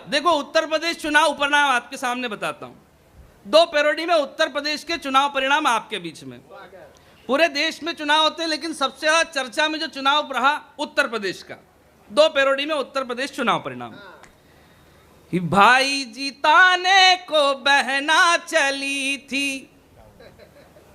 देखो, उत्तर प्रदेश चुनाव परिणाम आपके सामने बताता हूं। 2 पैरोडी में उत्तर प्रदेश के चुनाव परिणाम आपके बीच में। पूरे देश में चुनाव होते हैं, लेकिन सबसे ज्यादा चर्चा में जो चुनाव रहा उत्तर प्रदेश का। 2 पैरोडी में उत्तर प्रदेश चुनाव परिणाम। भाई जिताने को बहना चली थी,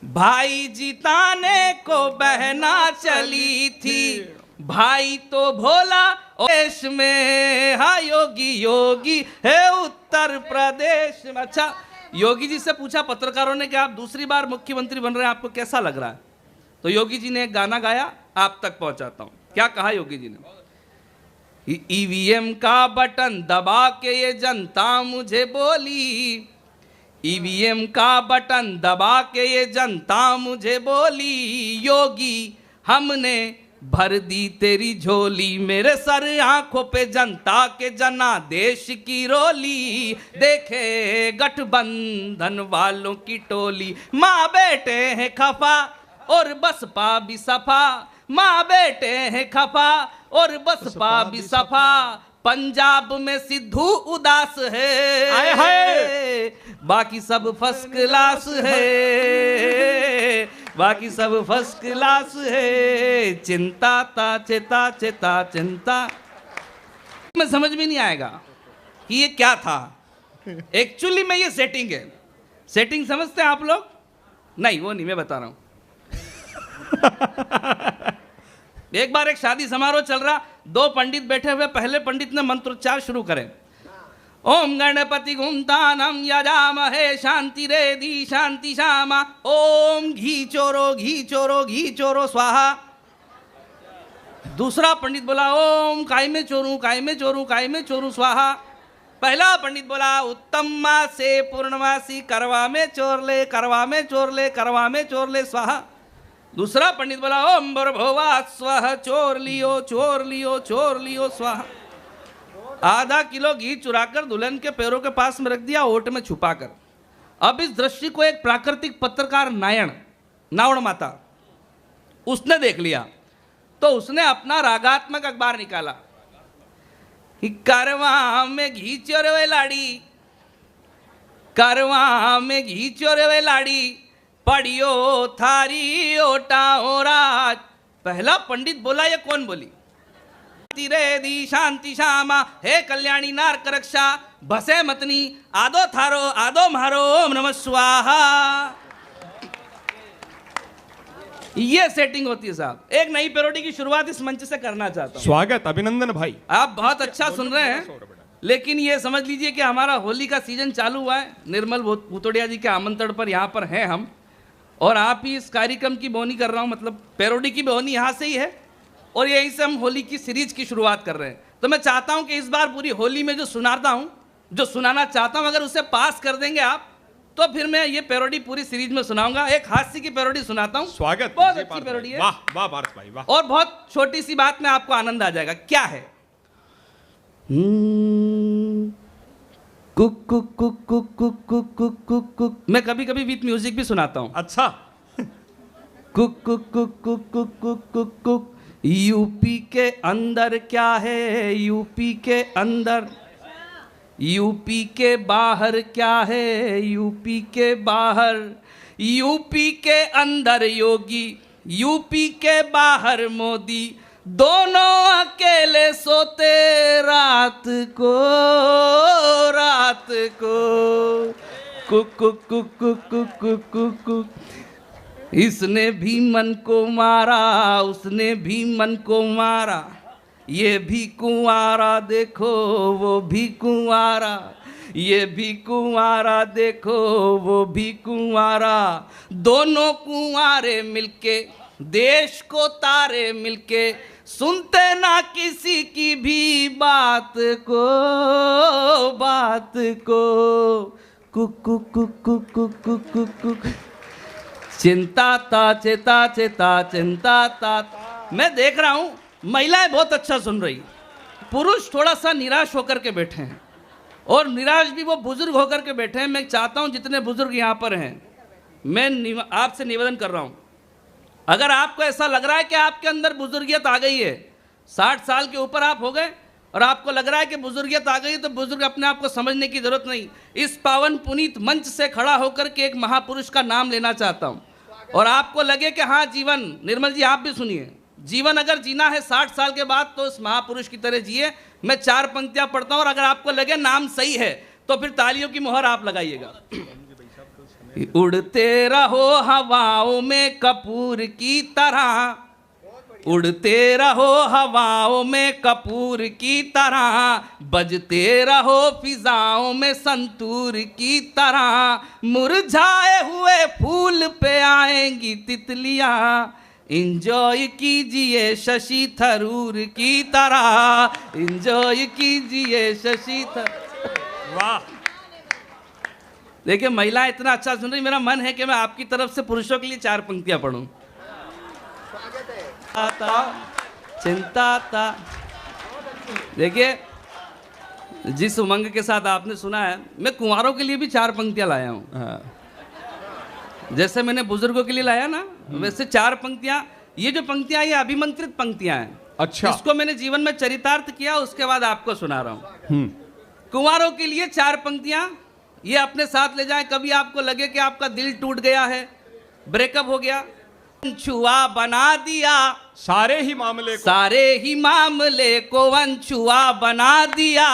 भाई जिताने को बहना चली थी, भाई तो भोला देश में, हा योगी योगी है उत्तर प्रदेश में। अच्छा, योगी जी से पूछा पत्रकारों ने कि आप दूसरी बार मुख्यमंत्री बन रहे हैं, आपको कैसा लग रहा है? तो योगी जी ने एक गाना गाया, आप तक पहुंचाता हूं। क्या कहा योगी जी ने? ईवीएम का बटन दबा के ये जनता मुझे बोली, ईवीएम का बटन दबा के ये जनता मुझे बोली, योगी हमने भर दी तेरी झोली, मेरे सर आंखों पे जनता के जनादेश की रोली, देखे गठबंधन वालों की टोली, माँ बेटे हैं खफा और बसपा भी सफा, माँ बेटे हैं खफा और बसपा भी सफा, पंजाब में सिद्धू उदास है, बाकी सब फर्स्ट क्लास है, बाकी सब फर्स्ट क्लास है, चिंता ता चेता चेता चिंता। में समझ में नहीं आएगा कि ये क्या था। एक्चुअली में ये सेटिंग है। सेटिंग समझते हैं आप लोग? नहीं, वो नहीं, मैं बता रहा हूं। एक बार एक शादी समारोह चल रहा, 2 पंडित बैठे हुए, पहले पंडित ने मंत्रोच्चार शुरू करे, ओम गणपति गुंतानम यजामहे शांति रेधि शांति श्यामा, ओम घी चोरो घी चोरो घी चोरो स्वाहा। दूसरा पंडित बोला, ओम काय में चोरू काय में चोरू काय में चोरू स्वाहा। पहला पंडित बोला, उत्तम मास से पूर्णमासी करवा में चोर ले करवा में चोर ले करवा में चोर ले स्वाहा। दूसरा पंडित बोला, ओम भर्भुवा स्वः चोर लियो चोर लियो चोर लियो स्वाहा। आधा किलो घी चुराकर दुल्हन के पैरों के पास में रख दिया, ओट में छुपाकर। अब इस दृश्य को एक प्राकृतिक पत्रकार नावड़ माता उसने देख लिया, तो उसने अपना रागात्मक अखबार निकाला। कारवां में घी चोरे हुए लाड़ी, कारवां में घी चोरे हुए लाड़ी, पड़ियो थारी ओटा हो राज। पहला पंडित बोला, ये कौन बोली? दी शांति श्यामा, हे कल्याणी नारक रक्षा, भसे मतनी आदो थारो आदो मारो ओम नमः स्वाहा। ये सेटिंग होती है साहब। एक नई पैरोडी की शुरुआत इस मंच से करना चाहता हूं। स्वागत, अभिनंदन भाई, आप बहुत अच्छा सुन रहे हैं, लेकिन ये समझ लीजिए कि हमारा होली का सीजन चालू हुआ है। निर्मल भूतोड़िया जी के आमंत्रण पर यहाँ पर हैं हम, और आप ही इस कार्यक्रम की बोनी कर रहा हूँ, मतलब पैरोडी की बोनी यहाँ से ही है, और यहीं से हम होली की सीरीज की शुरुआत कर रहे हैं। तो मैं चाहता हूं कि इस बार पूरी होली में जो सुनाता हूं, जो सुनाना चाहता हूं, अगर उसे पास कर देंगे आप, तो फिर मैं ये पैरोडी पूरी सीरीज में सुनाऊंगा। एक हास्य की पैरोडी सुनाता हूं। स्वागत, बहुत अच्छी पैरोडी है। वाह वाह भारत भाई वाह। और बहुत छोटी सी बात में आपको आनंद आ जाएगा। क्या है? Cook cook cook cook cook cook cook cook cook. मैं कभी कभी विथ म्यूजिक भी सुनाता हूं। अच्छा। Cook cook cook cook cook cook cook cook. UP के अंदर क्या है, यूपी के अंदर, यूपी के बाहर क्या है, यूपी के बाहर, यूपी के अंदर योगी, यूपी के बाहर मोदी, दोनों अकेले सोते रात को रात को। Cook cook cook cook cook cook cook cook. इसने भी मन को मारा, उसने भी मन को मारा, ये भी कुंवारा देखो वो भी कुंवारा, ये भी कुंवारा देखो वो भी कुंवारा, दोनों कुंवारे मिलके देश को तारे मिलके, सुनते ना किसी की भी बात को बात को। Cook cook cook cook cook cook cook cook. चिंता ता चेता चेता चिंता ता। मैं देख रहा हूं महिलाएं बहुत अच्छा सुन रही, पुरुष थोड़ा सा निराश होकर के बैठे हैं, और निराश भी वो बुजुर्ग होकर के बैठे हैं। मैं चाहता हूं जितने बुजुर्ग यहाँ पर हैं, मैं आपसे निवेदन कर रहा हूं, अगर आपको ऐसा लग रहा है कि आपके अंदर बुजुर्गियत आ गई है, 60 साल के ऊपर आप हो गए, और आपको लग रहा है कि बुजुर्गियत आ गई, तो बुजुर्ग अपने आप को समझने की जरूरत नहीं। इस पावन पुनीत मंच से खड़ा होकर के एक महापुरुष का नाम लेना चाहता हूं, और आपको लगे कि हाँ जीवन, निर्मल जी आप भी सुनिए, जीवन अगर जीना है 60 साल के बाद तो इस महापुरुष की तरह जिए। मैं 4 पंक्तियां पढ़ता हूं और अगर आपको लगे नाम सही है तो फिर तालियों की मोहर आप लगाइएगा। उड़ते रहो हवाओं में कपूर की तरह, उड़ते रहो हवाओं में कपूर की तरह, बजते रहो फिजाओं में संतूर की तरह, मुरझाए हुए फूल पे आएंगी तितलियां, इंजॉय कीजिए शशि थरूर की तरह, इंजॉय कीजिए शशि थरूर। वाह, देखिए महिला इतना अच्छा सुन रही, मेरा मन है कि मैं आपकी तरफ से पुरुषों के लिए 4 पंक्तियां पढ़ूं। चिंता था, देखिए जिस उमंग के साथ आपने सुना है, मैं कुंवारों के लिए भी 4 पंक्तियां लाया हूं। जैसे मैंने बुजुर्गों के लिए लाया ना, वैसे 4 पंक्तियां, ये जो पंक्तियां ये अभिमंत्रित पंक्तियां हैं। अच्छा, इसको मैंने जीवन में चरितार्थ किया, उसके बाद आपको सुना रहा हूं। कुंवारों के लिए 4 पंक्तियां, ये अपने साथ ले जाएं। कभी आपको लगे कि आपका दिल टूट गया है, ब्रेकअप हो गया, छुआ बना दिया, सारे ही मामले को अनछुआ बना दिया,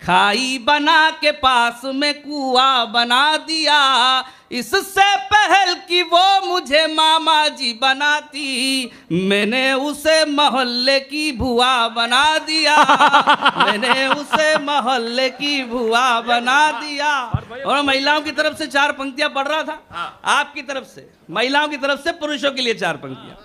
खाई बना के पास में कुआं बना दिया, इससे पहल कि वो मुझे मामा जी बनाती, मैंने उसे मोहल्ले की भुआ बना दिया, मैंने उसे मोहल्ले की भुआ बना दिया। और महिलाओं की तरफ से 4 पंक्तियां पढ़ रहा था, आपकी तरफ से, महिलाओं की तरफ से पुरुषों के लिए 4 पंक्तियां।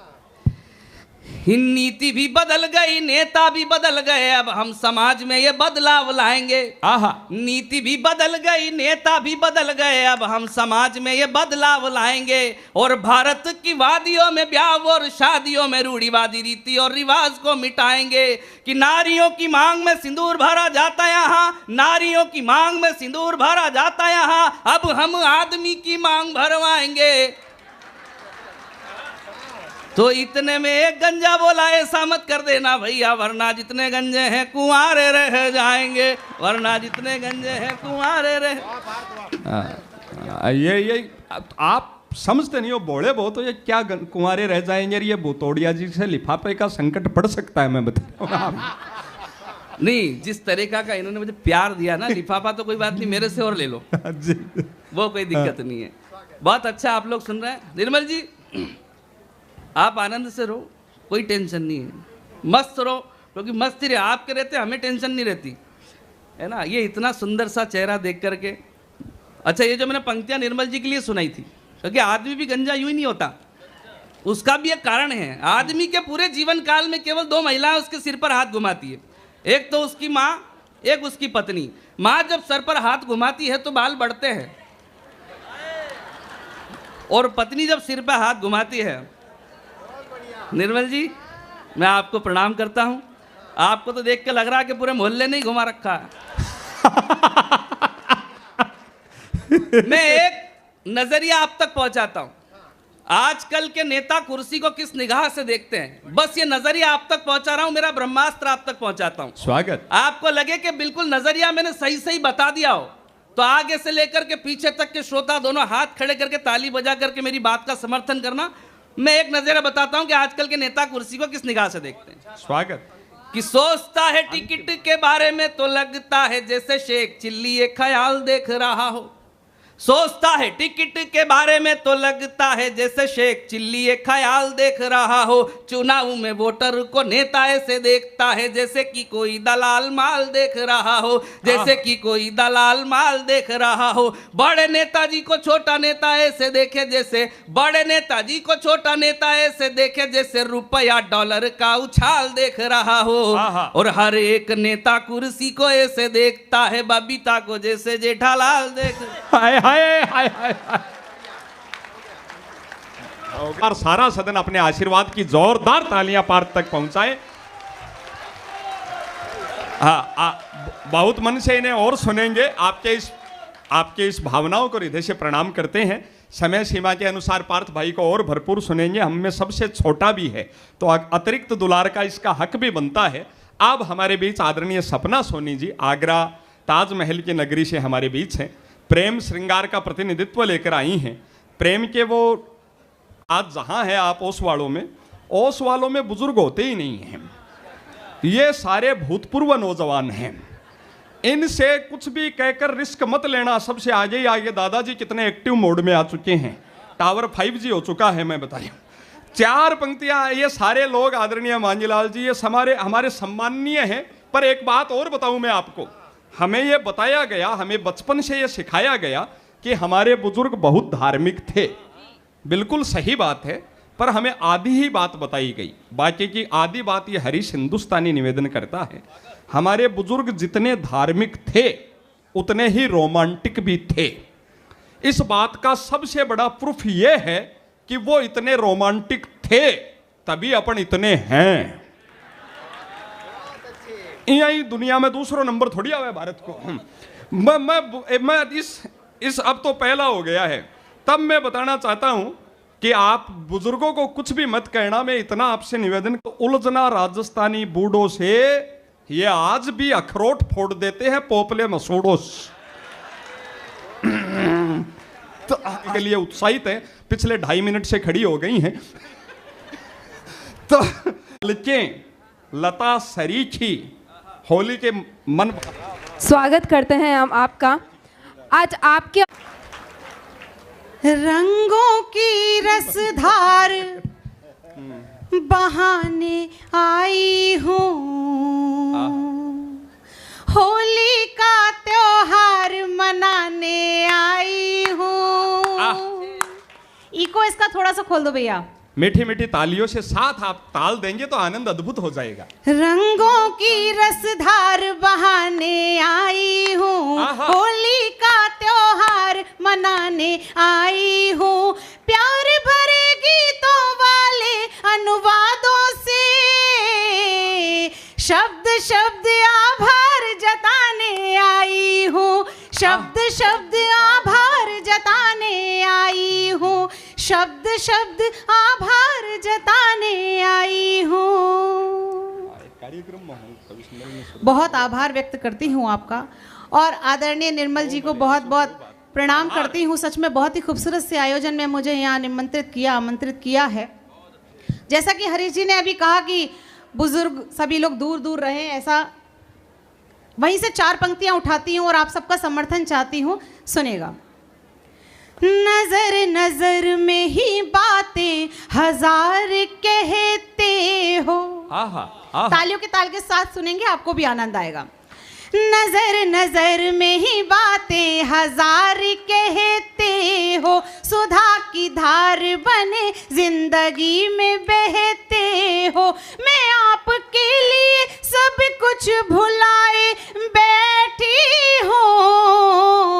नीति भी बदल गई, नेता भी बदल गए, अब हम समाज में ये बदलाव लाएंगे। नीति भी बदल गई, नेता भी बदल गए, अब हम समाज में ये बदलाव लाएंगे, और भारत की वादियों में ब्याह और शादियों में रूढ़िवादी रीति और रिवाज को मिटाएंगे। कि नारियों की मांग में सिंदूर भरा जाता यहाँ, नारियों की मांग में सिंदूर भरा जाता यहाँ, अब हम आदमी की मांग भरवाएंगे। तो इतने में एक गंजा बोला, ऐसा मत कर देना भैया, वरना जितने गंजे हैं कुंवारे रह जाएंगे, वरना जितने गंजे हैं कुंवारे रह। ये आप समझते नहीं हो, बोले बहुत हो, ये क्या कुंवारे रह जाएंगे, ये भूतोड़िया जी से लिफाफे का संकट पड़ सकता है, मैं बता रहा हूं। नहीं, जिस तरीका का इन्होंने मुझे प्यार दिया ना, लिफाफा तो कोई बात नहीं, मेरे से और ले लो वो कोई दिक्कत नहीं है। बहुत अच्छा आप लोग सुन रहे हैं। निर्मल जी आप आनंद से रहो, कोई टेंशन नहीं है, मस्त रहो, क्योंकि मस्ती रहे आपके रहते हमें टेंशन नहीं रहती है ना। ये इतना सुंदर सा चेहरा देख करके। अच्छा, ये जो मैंने पंक्तियां निर्मल जी के लिए सुनाई थी, क्योंकि आदमी भी गंजा यूं ही नहीं होता, उसका भी एक कारण है। आदमी के पूरे जीवन काल में केवल 2 महिलाएं उसके सिर पर हाथ घुमाती है, एक तो उसकी माँ, एक उसकी पत्नी। माँ जब सर पर हाथ घुमाती है तो बाल बढ़ते हैं, और पत्नी जब सिर पर हाथ घुमाती है। निर्मल जी मैं आपको प्रणाम करता हूं, आपको तो देख के लग रहा है कि पूरे मोहल्ले ने ही घुमा रखा है। मैं एक नजरिया आप तक पहुंचाता हूं। आजकल के नेता कुर्सी को किस निगाह से देखते हैं, बस ये नजरिया आप तक पहुंचा रहा हूं, मेरा ब्रह्मास्त्र आप तक पहुंचाता हूं। स्वागत। आपको लगे कि बिल्कुल नजरिया मैंने सही सही बता दिया हो, तो आगे से लेकर के पीछे तक के श्रोता दोनों हाथ खड़े करके ताली बजा करके मेरी बात का समर्थन करना। मैं एक नजरिया बताता हूं कि आजकल के नेता कुर्सी को किस निगाह से देखते हैं। स्वागत। कि सोचता है टिकट के बारे में तो लगता है जैसे शेख चिल्ली एक ख्याल देख रहा हो, सोचता है टिकट के बारे में तो लगता है जैसे शेख चिल्ली एक ख्याल देख रहा हो। चुनाव में वोटर को नेता ऐसे देखता है जैसे कि कोई दलाल माल देख रहा हो, जैसे कि कोई दलाल माल देख रहा हो। बड़े नेताजी को छोटा नेता ऐसे देखे जैसे, बड़े नेताजी को छोटा नेता ऐसे देखे जैसे रुपया डॉलर का उछाल देख रहा हो। और हर एक नेता कुर्सी को ऐसे देखता है बबीता को जैसे जेठालाल देख। और सारा सदन अपने आशीर्वाद की जोरदार तालियां पार तक पहुंचाए। बहुत मन से इन्हें और सुनेंगे। आपके इस भावनाओं को हृदय से प्रणाम करते हैं। समय सीमा के अनुसार पार्थ भाई को और भरपूर सुनेंगे। हम में सबसे छोटा भी है तो अतिरिक्त दुलार का इसका हक भी बनता है। अब हमारे बीच आदरणीय सपना सोनी जी आगरा ताजमहल की नगरी से हमारे बीच हैं, प्रेम श्रृंगार का प्रतिनिधित्व लेकर आई हैं। प्रेम के वो आज जहाँ है आप ओस वालों में बुजुर्ग होते ही नहीं हैं, ये सारे भूतपूर्व नौजवान हैं। इनसे कुछ भी कहकर रिस्क मत लेना, सबसे आगे ही आगे दादाजी कितने एक्टिव मोड में आ चुके हैं, टावर 5G हो चुका है। मैं बता रहा हूँ 4 पंक्तियां, ये सारे लोग आदरणीय मांझीलाल जी ये हमारे सम्माननीय हैं। पर एक बात और बताऊं मैं आपको, हमें ये बताया गया, हमें बचपन से ये सिखाया गया कि हमारे बुजुर्ग बहुत धार्मिक थे। बिल्कुल सही बात है, पर हमें आधी ही बात बताई गई, बाकी की आधी बात ये हरीश हिंदुस्तानी निवेदन करता है। हमारे बुजुर्ग जितने धार्मिक थे उतने ही रोमांटिक भी थे। इस बात का सबसे बड़ा प्रूफ ये है कि वो इतने रोमांटिक थे तभी अपन इतने हैं। यही दुनिया में दूसरा नंबर थोड़ी आवे भारत को। मैं इस अब तो पहला हो गया है, तब मैं बताना चाहता हूं कि आप बुजुर्गों को कुछ भी मत कहना। मैं इतना आपसे निवेदन, उलझना राजस्थानी बूढ़ों से ये आज भी अखरोट फोड़ देते हैं पोपले मसूड़ों तो के लिए उत्साहित है, पिछले 2.5 मिनट से खड़ी हो गई हैं। तो लता सरीखी होली के मन स्वागत करते हैं हम आपका। आज आपके रंगों की रसधार बहाने आई हूँ, होली का त्योहार मनाने आई हूँ। इको इसका थोड़ा सा खोल दो भैया। मीठी मीठी तालियों से साथ आप ताल देंगे तो आनंद अद्भुत हो जाएगा। रंगों की रसधार बहाने आई हूँ, होली का त्योहार मनाने आई हूँ। प्यार भरे गीतों वाले अनुवादों से शब्द शब्द आभार जताने आई हूँ, शब्द शब्द आभार जताने आई हूँ, शब्द शब्द आभार जताने आई हूँ। बहुत आभार व्यक्त करती हूँ आपका, और आदरणीय निर्मल जी को बहुत बहुत प्रणाम करती हूँ। सच में बहुत ही खूबसूरत से आयोजन में मुझे यहाँ आमंत्रित किया है। जैसा कि हरीश जी ने अभी कहा कि बुजुर्ग सभी लोग दूर दूर रहे, ऐसा वहीं से 4 पंक्तियाँ उठाती हूँ और आप सबका समर्थन चाहती हूँ। सुनेगा। नजर नजर में ही बातें हजार कहते हो। तालियों के ताल के साथ सुनेंगे, आपको भी आनंद आएगा। नजर नजर में ही बातें हजार कहते हो, सुधा की धार बने जिंदगी में बहते हो। मैं आपके लिए सब कुछ भुलाए बैठी हूँ।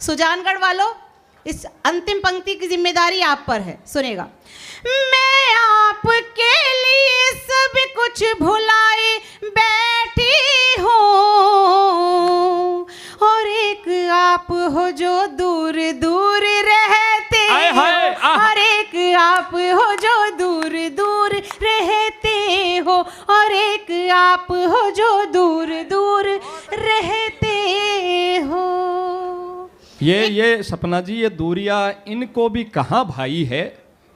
सुजानगढ़ वालों, इस अंतिम पंक्ति की जिम्मेदारी आप पर है, सुनेगा। मैं आपके लिए सब कुछ भुलाए बैठी हूँ, और एक आप हो जो दूर दूर रहते हो, और एक आप हो जो दूर दूर रहते हो, और एक आप हो जो दूर दूर रहते हो। ये सपना जी, ये दूरिया इनको भी कहाँ भाई है,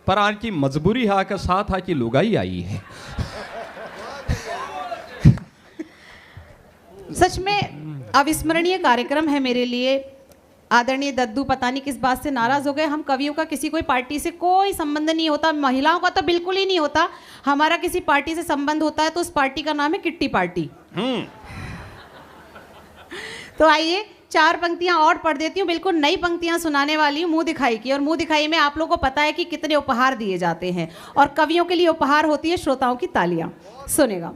पर आज की मजबूरी है के साथ आकी लुगाई आई है। सच में अविस्मरणीय कार्यक्रम है मेरे लिए। आदरणीय दद्दू पता नहीं किस बात से नाराज हो गए। हम कवियों का किसी कोई पार्टी से कोई संबंध नहीं होता, महिलाओं का तो बिल्कुल ही नहीं होता। हमारा किसी पार्टी से संबंध होता है तो उस पार्टी का नाम है किट्टी पार्टी। तो आइए 4 पंक्तियां और पढ़ देती हूँ। बिल्कुल नई पंक्तियां सुनाने वाली हूँ, मुंह दिखाई की। और मुंह दिखाई में आप लोगों को पता है कि कितने उपहार दिए जाते हैं, और कवियों के लिए उपहार होती है श्रोताओं की तालियां। सुनेगा।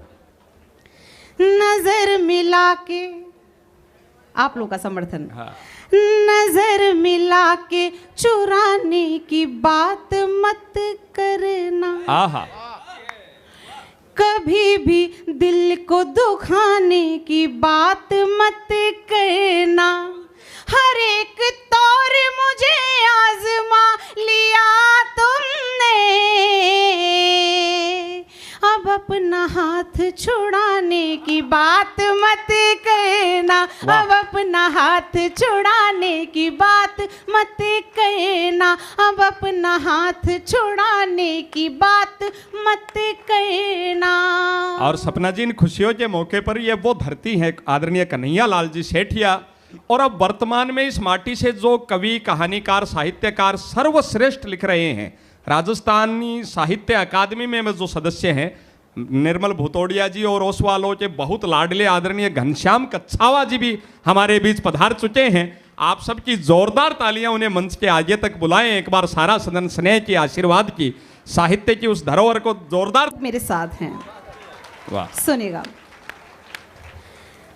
नजर मिला के, आप लोगों का समर्थन। नजर मिला के चुराने की बात मत करना, कभी भी दिल को दुखाने की बात मत करना। हर एक तौर मुझे आजमा लिया तुमने, अब अपना हाथ छोड़ अब अपना हाथ छुड़ाने की बात मत कहना, अब अपना हाथ छुड़ाने की बात मत कहना। और सपना जी, इन खुशियों के मौके पर ये वो धरती है आदरणीय कन्हैया लाल जी सेठिया, और अब वर्तमान में इस माटी से जो कवि, कहानीकार, साहित्यकार सर्वश्रेष्ठ लिख रहे हैं, राजस्थानी साहित्य अकादमी में जो सदस्य हैं निर्मल भूतोड़िया जी, और ओसवालों के बहुत लाडले आदरणीय घनश्याम कच्छावा जी भी हमारे बीच पधार चुके हैं। आप सबकी जोरदार तालियां उन्हें मंच के आगे तक बुलाएं। एक बार सारा सदन स्नेह की, आशीर्वाद की, साहित्य की उस धरोहर को जोरदार। मेरे साथ हैं, वाह, सुनेगा।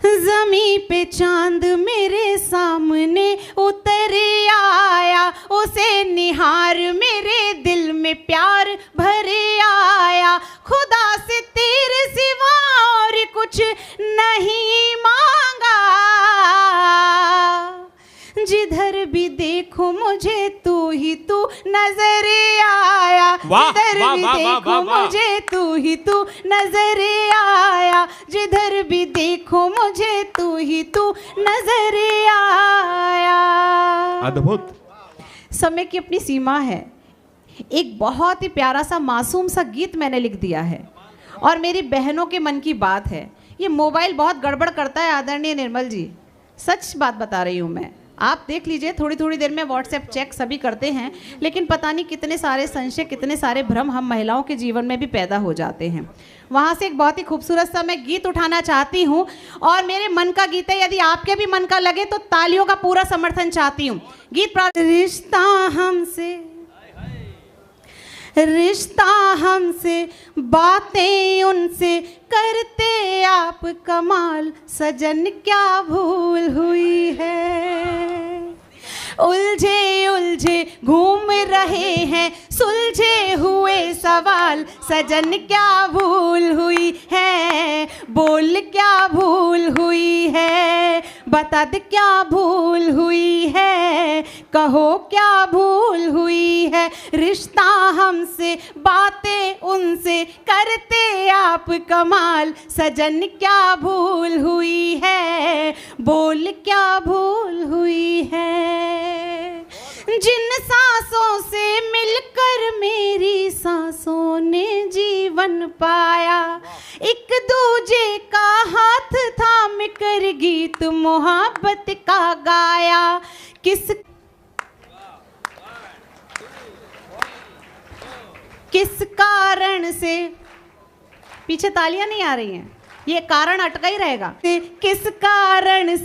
ज़मीं पे चांद मेरे सामने उतर आया, उसे निहार मेरे दिल में प्यार भर आया। खुदा से तेरे सिवा और कुछ नहीं मांगा, जिधर भी देखो मुझे तू ही तू नजर आया। जिधर भी देखो मुझे तू ही तू नजर आया, जिधर भी देखो मुझे तू ही तू नजर आया। अद्भुत। समय की अपनी सीमा है। एक बहुत ही प्यारा सा मासूम सा गीत मैंने लिख दिया है और मेरी बहनों के मन की बात है। ये मोबाइल बहुत गड़बड़ करता है आदरणीय निर्मल जी, सच बात बता रही हूँ मैं। आप देख लीजिए, थोड़ी थोड़ी देर में व्हाट्सएप चेक सभी करते हैं, लेकिन पता नहीं कितने सारे संशय, कितने सारे भ्रम हम महिलाओं के जीवन में भी पैदा हो जाते हैं। वहाँ से एक बहुत ही खूबसूरत सा मैं गीत उठाना चाहती हूँ और मेरे मन का गीत है। यदि आपके भी मन का लगे तो तालियों का पूरा समर्थन चाहती हूँ। गीत रिश्ता हमसे, रिश्ता हमसे, बातें उनसे करते आप कमाल, सजन क्या भूल हुई है। उलझे उलझे घूम रहे हैं सुलझे हुए सवाल, सजन क्या भूल हुई है, बोल क्या भूल हुई है, बता दे क्या भूल हुई है, कहो क्या भूल हुई है। रिश्ता हमसे, बातें उनसे करते आप कमाल, सजन क्या भूल हुई है, बोल क्या भूल हुई है। जिन सांसों से मिलकर मेरी सांसों ने जीवन पाया, एक दूजे का हाथ थाम कर गीत मोहब्बत का गाया। किस कारण से, पीछे तालियां नहीं आ रही हैं, ये कारण अटका ही रहेगा। किस कारण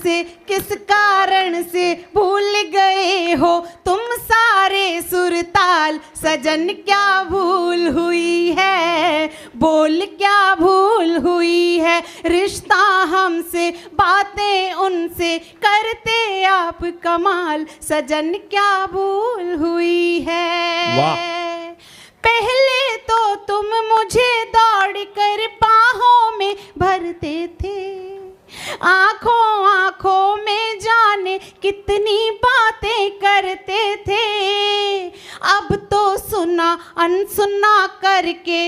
से भूल गए हो तुम सारे सुरताल, सजन क्या भूल हुई है, बोल क्या भूल हुई है। रिश्ता हमसे, बातें उनसे करते आप कमाल, सजन क्या भूल हुई है। वाह। पहले तो तुम मुझे दौड़ कर बाहों में भरते थे, आंखों आंखों में जाने कितनी बातें करते थे। अब तो सुना अनसुना करके,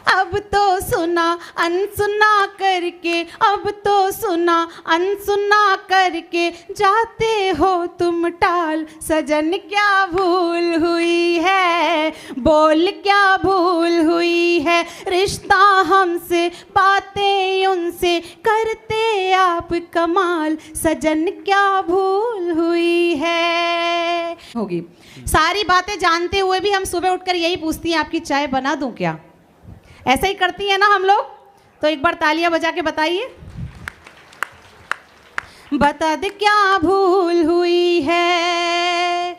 अब तो सुना अनसुना करके, अब तो सुना अनसुना करके जाते हो तुम टाल, सजन क्या भूल हुई है, बोल क्या भूल हुई है। रिश्ता हमसे, बातें उनसे करते आप कमाल, सजन क्या भूल हुई है। होगी सारी बातें जानते हुए भी हम सुबह उठकर यही पूछती हैं, आपकी चाय बना दूं क्या? ऐसा ही करती है ना हम लोग? तो एक बार तालियां बजा के बताइए। बता दे क्या भूल हुई है,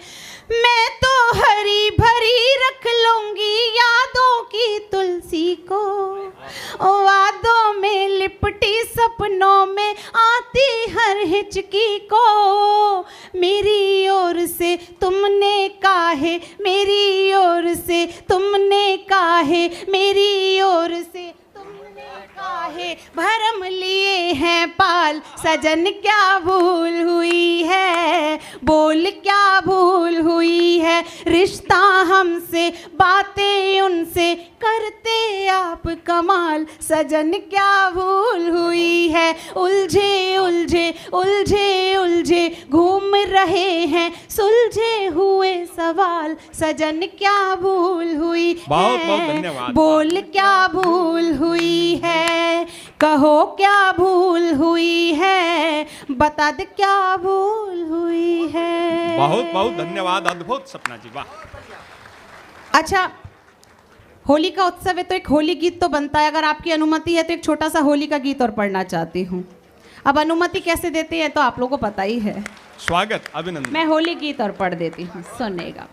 मैं तो हरी भरी रख लूंगी यादों की तुलसी को, वादों में लिपटी सपनों में आती हर हिचकी को। मेरी ओर से तुमने काहे, मेरी ओर से तुमने काहे, मेरी ओर से तुमने काहे भरम लिए हैं पाल, सजन क्या भूल हुई है, बोल क्या भूल हुई है, रिश्ता हमसे बातें उनसे करते आप कमाल, सजन क्या भूल हुई है, उलझे उलझे उलझे उलझे घूम रहे हैं सुलझे हुए सवाल, सजन क्या भूल हुई बहुत बहुत है, धन्यवाद। बोल क्या भूल हुई है, कहो क्या भूल हुई है, बता दे क्या भूल हुई है। बहुत बहुत धन्यवाद, अद्भुत सपना जी, वाह। अच्छा, होली का उत्सव है तो एक होली गीत तो बनता है, अगर आपकी अनुमति है तो एक छोटा सा होली का गीत और पढ़ना चाहती हूँ। अब अनुमति कैसे देते हैं तो आप लोगों को पता ही है। स्वागत, अभिनंदन। मैं होली गीत और पढ़ देती हूँ, सुनेगा।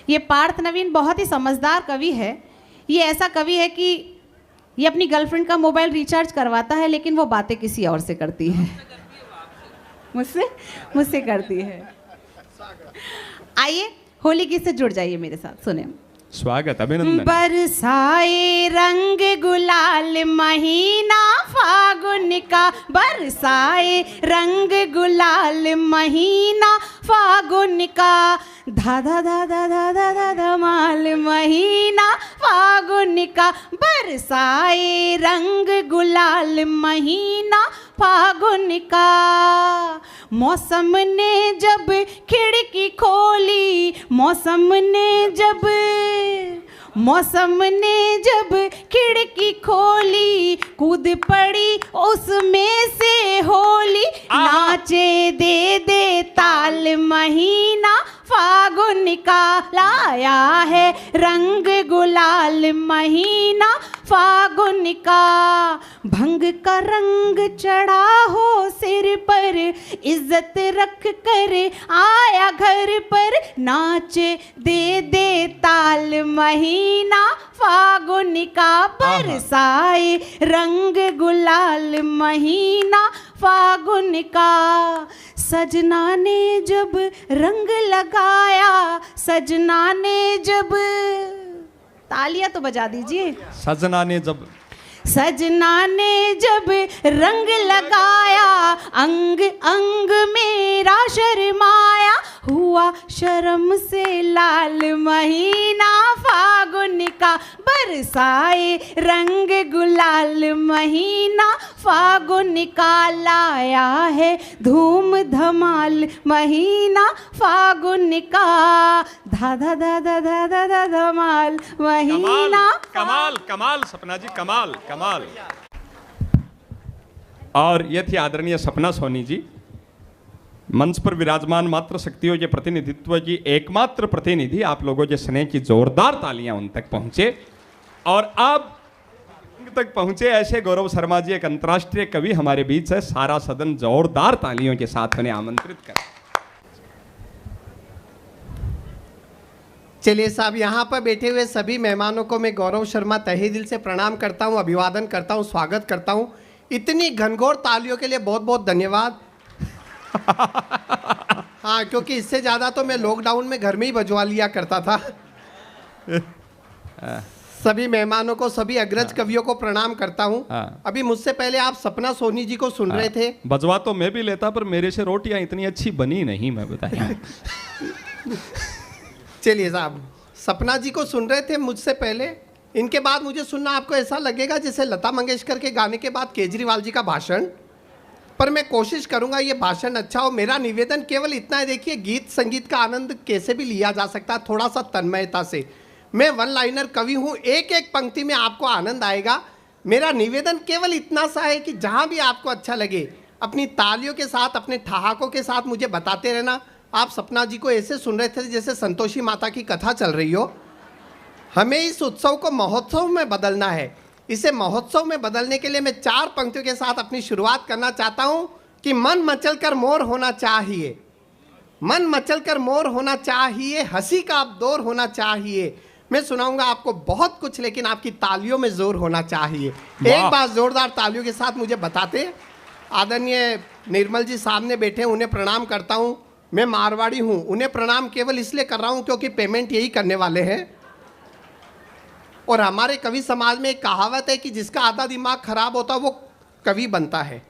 ये पार्थ नवीन बहुत ही समझदार कवि है। ये ऐसा कवि है कि ये अपनी गर्लफ्रेंड का मोबाइल रिचार्ज करवाता है लेकिन वो बातें किसी और से करती है, मुझसे करती है। आइए होली गीत से जुड़ जाइए मेरे साथ, सुने। स्वागत, अभिनंदन। बरसाए रंग गुलाल महीना फागुन का, बरसाए रंग गुलाल महीना फागुन का, धाधा धाधा धाधा धाधा माल महीना फागुन का, बरसाए रंग गुलाल महीना फागुन का, मौसम ने जब खिड़की खोली, मौसम ने जब खिड़की खोली, कूद पड़ी उसमें से होली, नाचे दे दे ताल महीना फागुन का, लाया है रंग गुलाल महीना फागुन का, भंग का रंग चढ़ा हो सिर पर, इज्जत रख कर आया घर पर, नाचे दे दे ताल महीना फागुन का, बरसाए रंग गुलाल महीना फागुन का, सजना ने जब रंग लगाया, सजना ने जब, तालियां तो बजा दीजिए, सजना ने जब रंग लगाया, अंग अंग मेरा शर्माया, हुआ शर्म से लाल महीना फागुन का, बरसाए रंग गुलाल महीना फागुन का, लाया है धूम धमाल महीना फागुन का, धाधा धाधा धाधा धाधा धमाल महीना। कमाल कमाल सपना जी, कमाल कमाल। और ये थी आदरणीय सपना सोनी जी, मंच पर विराजमान मात्र शक्तियों के प्रतिनिधित्व की एकमात्र प्रतिनिधि। आप लोगों के स्नेह की जोरदार तालियां उन तक पहुंचे। और अब तक पहुंचे ऐसे गौरव शर्मा जी, एक अंतर्राष्ट्रीय कवि हमारे बीच है। सारा सदन जोरदार तालियों के साथ उन्हें आमंत्रित कर। चलिए साहब, यहाँ पर बैठे हुए सभी मेहमानों को मैं गौरव शर्मा तहे दिल से प्रणाम करता हूँ, अभिवादन करता हूँ, स्वागत करता हूँ। इतनी घनघोर तालियों के लिए बहुत बहुत धन्यवाद। हाँ, क्योंकि इससे ज़्यादा तो मैं लॉकडाउन में घर में ही बजवा लिया करता था। सभी मेहमानों को, सभी अग्रज कवियों को प्रणाम करता हूँ। अभी मुझसे पहले आप सपना सोनी जी को सुन रहे थे। बजवा तो मैं भी लेता, पर मेरे से रोटियां इतनी अच्छी बनी नहीं, मैं बताया। चलिए साहब, सपना जी को सुन रहे थे मुझसे पहले। इनके बाद मुझे सुनना आपको ऐसा लगेगा जैसे लता मंगेशकर के गाने के बाद केजरीवाल जी का भाषण, पर मैं कोशिश करूंगा ये भाषण अच्छा हो। मेरा निवेदन केवल इतना है, देखिए गीत संगीत का आनंद कैसे भी लिया जा सकता है, थोड़ा सा तन्मयता से। मैं वन लाइनर कवि हूँ, एक एक पंक्ति में आपको आनंद आएगा। मेरा निवेदन केवल इतना सा है कि जहाँ भी आपको अच्छा लगे अपनी तालियों के साथ, अपने ठहाकों के साथ मुझे बताते रहना। आप सपना जी को ऐसे सुन रहे थे जैसे संतोषी माता की कथा चल रही हो। हमें इस उत्सव को महोत्सव में बदलना है। इसे महोत्सव में बदलने के लिए मैं 4 पंक्तियों के साथ अपनी शुरुआत करना चाहता हूं कि मन मचल कर मोर होना चाहिए, मन मचल कर मोर होना चाहिए, हंसी का अब दौर होना चाहिए। मैं सुनाऊंगा आपको बहुत कुछ, लेकिन आपकी तालियों में जोर होना चाहिए। एक बार जोरदार तालियों के साथ मुझे बताते। आदरणीय निर्मल जी सामने बैठे, उन्हें प्रणाम करता हूं। मैं मारवाड़ी हूं, उन्हें प्रणाम केवल इसलिए कर रहा हूं क्योंकि पेमेंट यही करने वाले हैं। और हमारे कवि समाज में एक कहावत है कि जिसका आधा दिमाग खराब होता है वो कवि बनता है,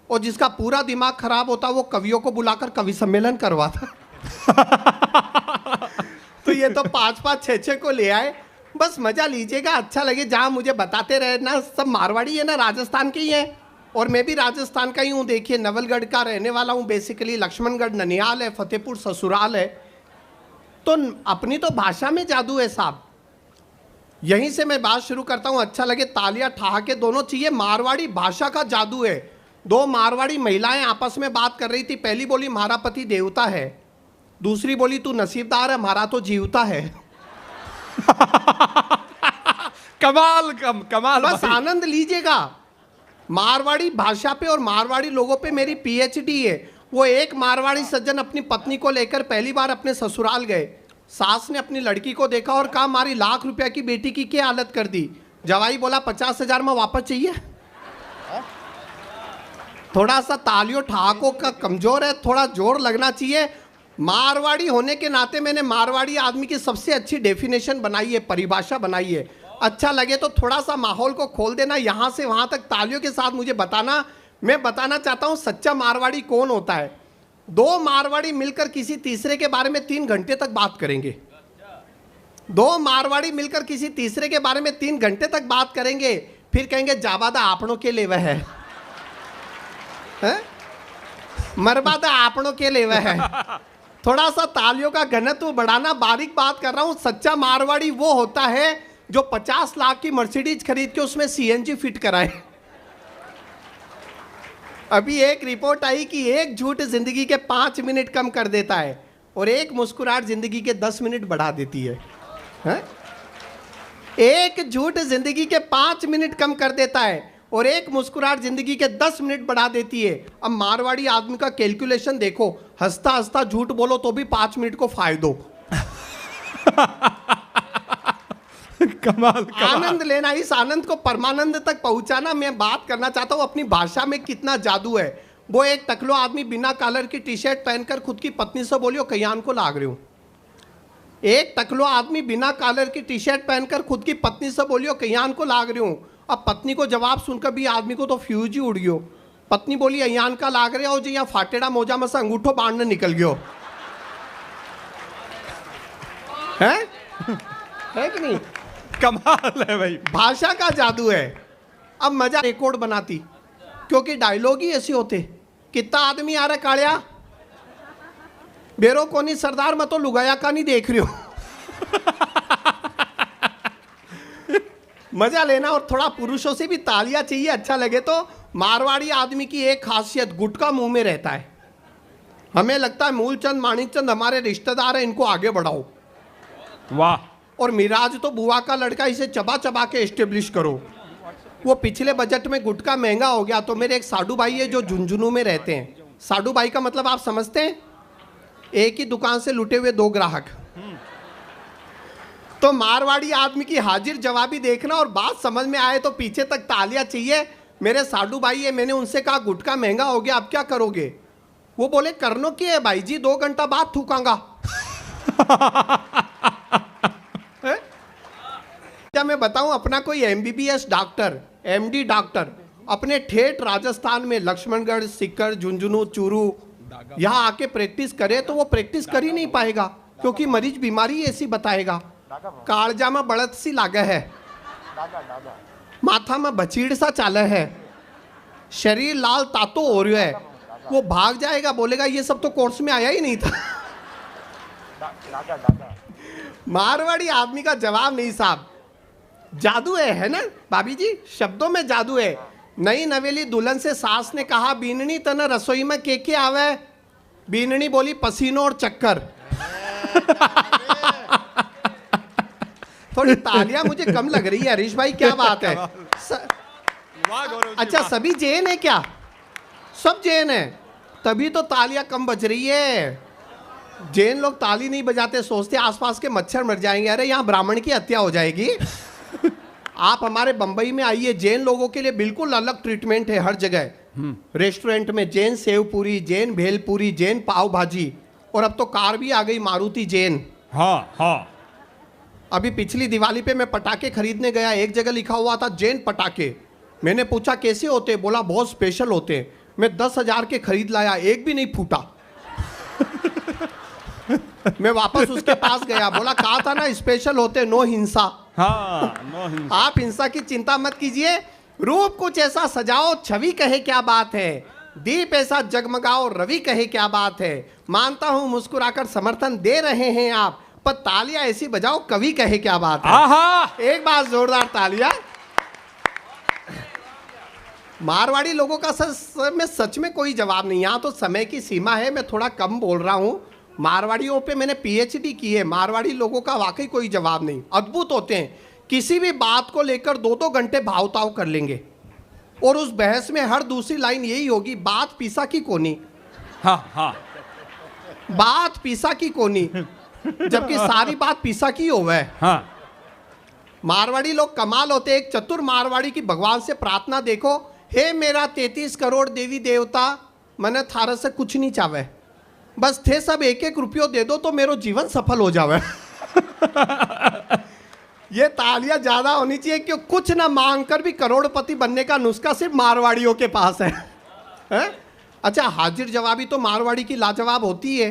और जिसका पूरा दिमाग खराब होता है वो कवियों को बुलाकर कवि सम्मेलन करवाता। तो ये तो 5-5 6-6 को ले आए, बस मजा लीजिएगा, अच्छा लगे। जहाँ मुझे बताते रहे ना, सब मारवाड़ी है ना, राजस्थान के ही है, और मैं भी राजस्थान का ही हूँ। देखिए, नवलगढ़ का रहने वाला हूँ बेसिकली। लक्ष्मणगढ़ ननिहाल है, फतेहपुर ससुराल है। तो अपनी तो भाषा में जादू है साहब। यहीं से मैं बात शुरू करता हूँ, अच्छा लगे तालियां ठहाके दोनों चाहिए। मारवाड़ी भाषा का जादू है। 2 मारवाड़ी महिलाएं आपस में बात कर रही थी। पहली बोली हमारा पति देवता है, दूसरी बोली तू नसीबदार है, हमारा तो जीवता है। कमाल कमाल। बस आनंद लीजिएगा। मारवाड़ी भाषा पे और मारवाड़ी लोगों पे मेरी पीएचडी है। वो एक मारवाड़ी सज्जन अपनी पत्नी को लेकर पहली बार अपने ससुराल गए। सास ने अपनी लड़की को देखा और कहा, हमारी लाख रुपया की बेटी की क्या हालत कर दी। जवाई बोला, 50,000 में वापस चाहिए। थोड़ा सा तालियों ठहाकों का कमजोर है, थोड़ा जोर लगना चाहिए। मारवाड़ी होने के नाते मैंने मारवाड़ी आदमी की सबसे अच्छी डेफिनेशन बनाई है, परिभाषा बनाई है। अच्छा लगे तो थोड़ा सा माहौल को खोल देना, यहाँ से वहाँ तक तालियों के साथ मुझे बताना। मैं बताना चाहता हूँ सच्चा मारवाड़ी कौन होता है। 2 मारवाड़ी मिलकर किसी तीसरे के बारे में 3 घंटे तक बात करेंगे। 2 मारवाड़ी मिलकर किसी तीसरे के बारे में 3 घंटे तक बात करेंगे, फिर कहेंगे जाबादा आपनों के लिए वह है, मरबादा आपनों के लिए वह है। थोड़ा सा तालियों का घनत्व बढ़ाना, बारीक बात कर रहा हूं। सच्चा मारवाड़ी वो होता है जो 50 लाख की मर्सिडीज खरीद के उसमें सीएनजी फिट कराए। अभी एक रिपोर्ट आई कि एक झूठ जिंदगी के 5 मिनट कम कर देता है और एक मुस्कुराहट जिंदगी के 10 मिनट बढ़ा देती है? एक झूठ जिंदगी के 5 मिनट कम कर देता है और एक मुस्कुराहट जिंदगी के 10 मिनट बढ़ा देती है। अब मारवाड़ी आदमी का कैलकुलेशन देखो, हंसता हंसता झूठ बोलो तो भी 5 मिनट को फायदो। कमाल। आनंद लेना, इस आनंद को परमानंद तक पहुंचाना। मैं बात करना चाहता हूं अपनी भाषा में कितना जादू है। वो एक टकलो आदमी बिना कॉलर की टी-शर्ट पहनकर खुद की पत्नी से बोलियो कयान को लाग रही हूं। एक टकलो आदमी बिना कॉलर की टी-शर्ट पहनकर खुद की पत्नी से बोलियो कयान को लाग रही हूं। अब पत्नी को जवाब सुनकर भी आदमी को तो फ्यूज ही उड़ गयो। पत्नी बोली अयान का लाग रहे हो जी, यहाँ फाटेड़ा मोजा में से अंगूठो बांधने निकल गयो है कि नहीं? कमाल है भाई, भाषा का जादू है। अब मजा रिकॉर्ड बनाती, क्योंकि डायलॉग ही ऐसे होते। कितना आदमी आ रहा कालिया बेरो कोनी सरदार, मैं तो लुगाया का नहीं देख रही हूं। मजा लेना और थोड़ा पुरुषों से भी तालियां चाहिए, अच्छा लगे तो। मारवाड़ी आदमी की एक खासियत, गुटका मुंह में रहता है। हमें लगता है मूलचंद माणिकचंद हमारे रिश्तेदार हैं, इनको आगे बढ़ाओ। वाह। और मिराज तो बुआ का लड़का, इसे चबा चबा के एस्टेब्लिश करो। वो पिछले बजट में गुटका महंगा हो गया, तो मेरे एक साडू भाई है जो झुंझुनू में रहते हैं। साडू भाई का मतलब आप समझते हैं, एक ही दुकान से लुटे हुए 2 ग्राहक। तो मारवाड़ी आदमी की हाजिर जवाबी देखना, और बात समझ में आए तो पीछे तक तालियां चाहिए। मेरे साडू भाई है, मैंने उनसे कहा गुटखा महंगा हो गया, अब क्या करोगे? वो बोले करनो की है भाई जी, 2 घंटा बाद थूकांगा। क्या मैं बताऊं, अपना कोई MBBS डॉक्टर, MD डॉक्टर अपने ठेठ राजस्थान में लक्ष्मणगढ़, सीकर, झुंझुनू, चूरू यहाँ आके प्रैक्टिस करे तो वो प्रैक्टिस कर ही नहीं पाएगा, क्योंकि मरीज बीमारी ऐसी बताएगा। कालजा में बढ़त सी लागे है, माथा में बचीड़ सा चाले है, शरीर लाल तातो हो रहा है। वो भाग जाएगा, बोलेगा ये सब तो कोर्स में आया ही नहीं था। मारवाड़ी आदमी का जवाब नहीं साहब, जादू है ना भाभी जी, शब्दों में जादू है। नई नवेली दुल्हन से सास ने कहा, बीननी तना रसोई में के आवे? बीननी बोली पसीनो और चक्कर। थोड़ी तालियां मुझे कम लग रही है हरीश भाई, क्या बात है? अच्छा सभी जैन है क्या? सब जैन है, तभी तो तालियां कम बज रही है। जैन लोग ताली नहीं बजाते, सोचते आसपास के मच्छर मर जाएंगे। अरे यहाँ ब्राह्मण की हत्या हो जाएगी। आप हमारे बंबई में आइए, जैन लोगों के लिए बिल्कुल अलग ट्रीटमेंट है हर जगह। रेस्टोरेंट में जैन सेव पूरी, जैन भेलपूरी, जैन पाव भाजी, और अब तो कार भी आ गई मारुति जैन। हाँ हाँ। अभी पिछली दिवाली पे मैं पटाखे खरीदने गया, एक जगह लिखा हुआ था जैन पटाखे। मैंने पूछा कैसे होते, बोला बहुत स्पेशल होते हैं। मैं 10,000 के खरीद लाया, एक भी नहीं फूटा। मैं वापस उसके पास गया, बोला कहा था ना स्पेशल होते, नो हिंसा। हाँ, नो हिंसा। आप हिंसा की चिंता मत कीजिए, रूप कुछ ऐसा सजाओ छवि कहे क्या बात है, दीप ऐसा जगमगाओ रवि कहे क्या बात है। मानता हूं मुस्कुराकर समर्थन दे रहे हैं आप, पर तालियां ऐसी बजाओ कवि कहे क्या बात है। आहा, एक बार जोरदार तालियां। मारवाड़ी लोगों का सच में कोई जवाब नहीं। यहाँ तो समय की सीमा है, मैं थोड़ा कम बोल रहा हूँ। मारवाड़ियों पे मैंने पीएचडी की है। मारवाड़ी लोगों का वाकई कोई जवाब नहीं, अद्भुत होते हैं। किसी भी बात को लेकर 2-2 घंटे भाव-ताव कर लेंगे, और उस बहस में हर दूसरी लाइन यही होगी, बात पीसा की कोनी। हाँ हाँ, बात पीसा की कोनी, जबकि सारी बात पीसा की होवे। हाँ। मारवाड़ी लोग कमाल होते हैं। एक चतुर मारवाड़ी की भगवान से प्रार्थना देखो, हे मेरा 33 करोड़ देवी देवता, मैंने थारा से कुछ नहीं चाहे, बस थे सब 1-1 रुपयो दे दो तो मेरा जीवन सफल हो जावे। ये तालियां ज्यादा होनी चाहिए, क्यों कुछ ना मांग कर भी करोड़पति बनने का नुस्खा सिर्फ मारवाड़ियों के पास है, हैं? अच्छा, हाजिर जवाबी तो मारवाड़ी की लाजवाब होती है।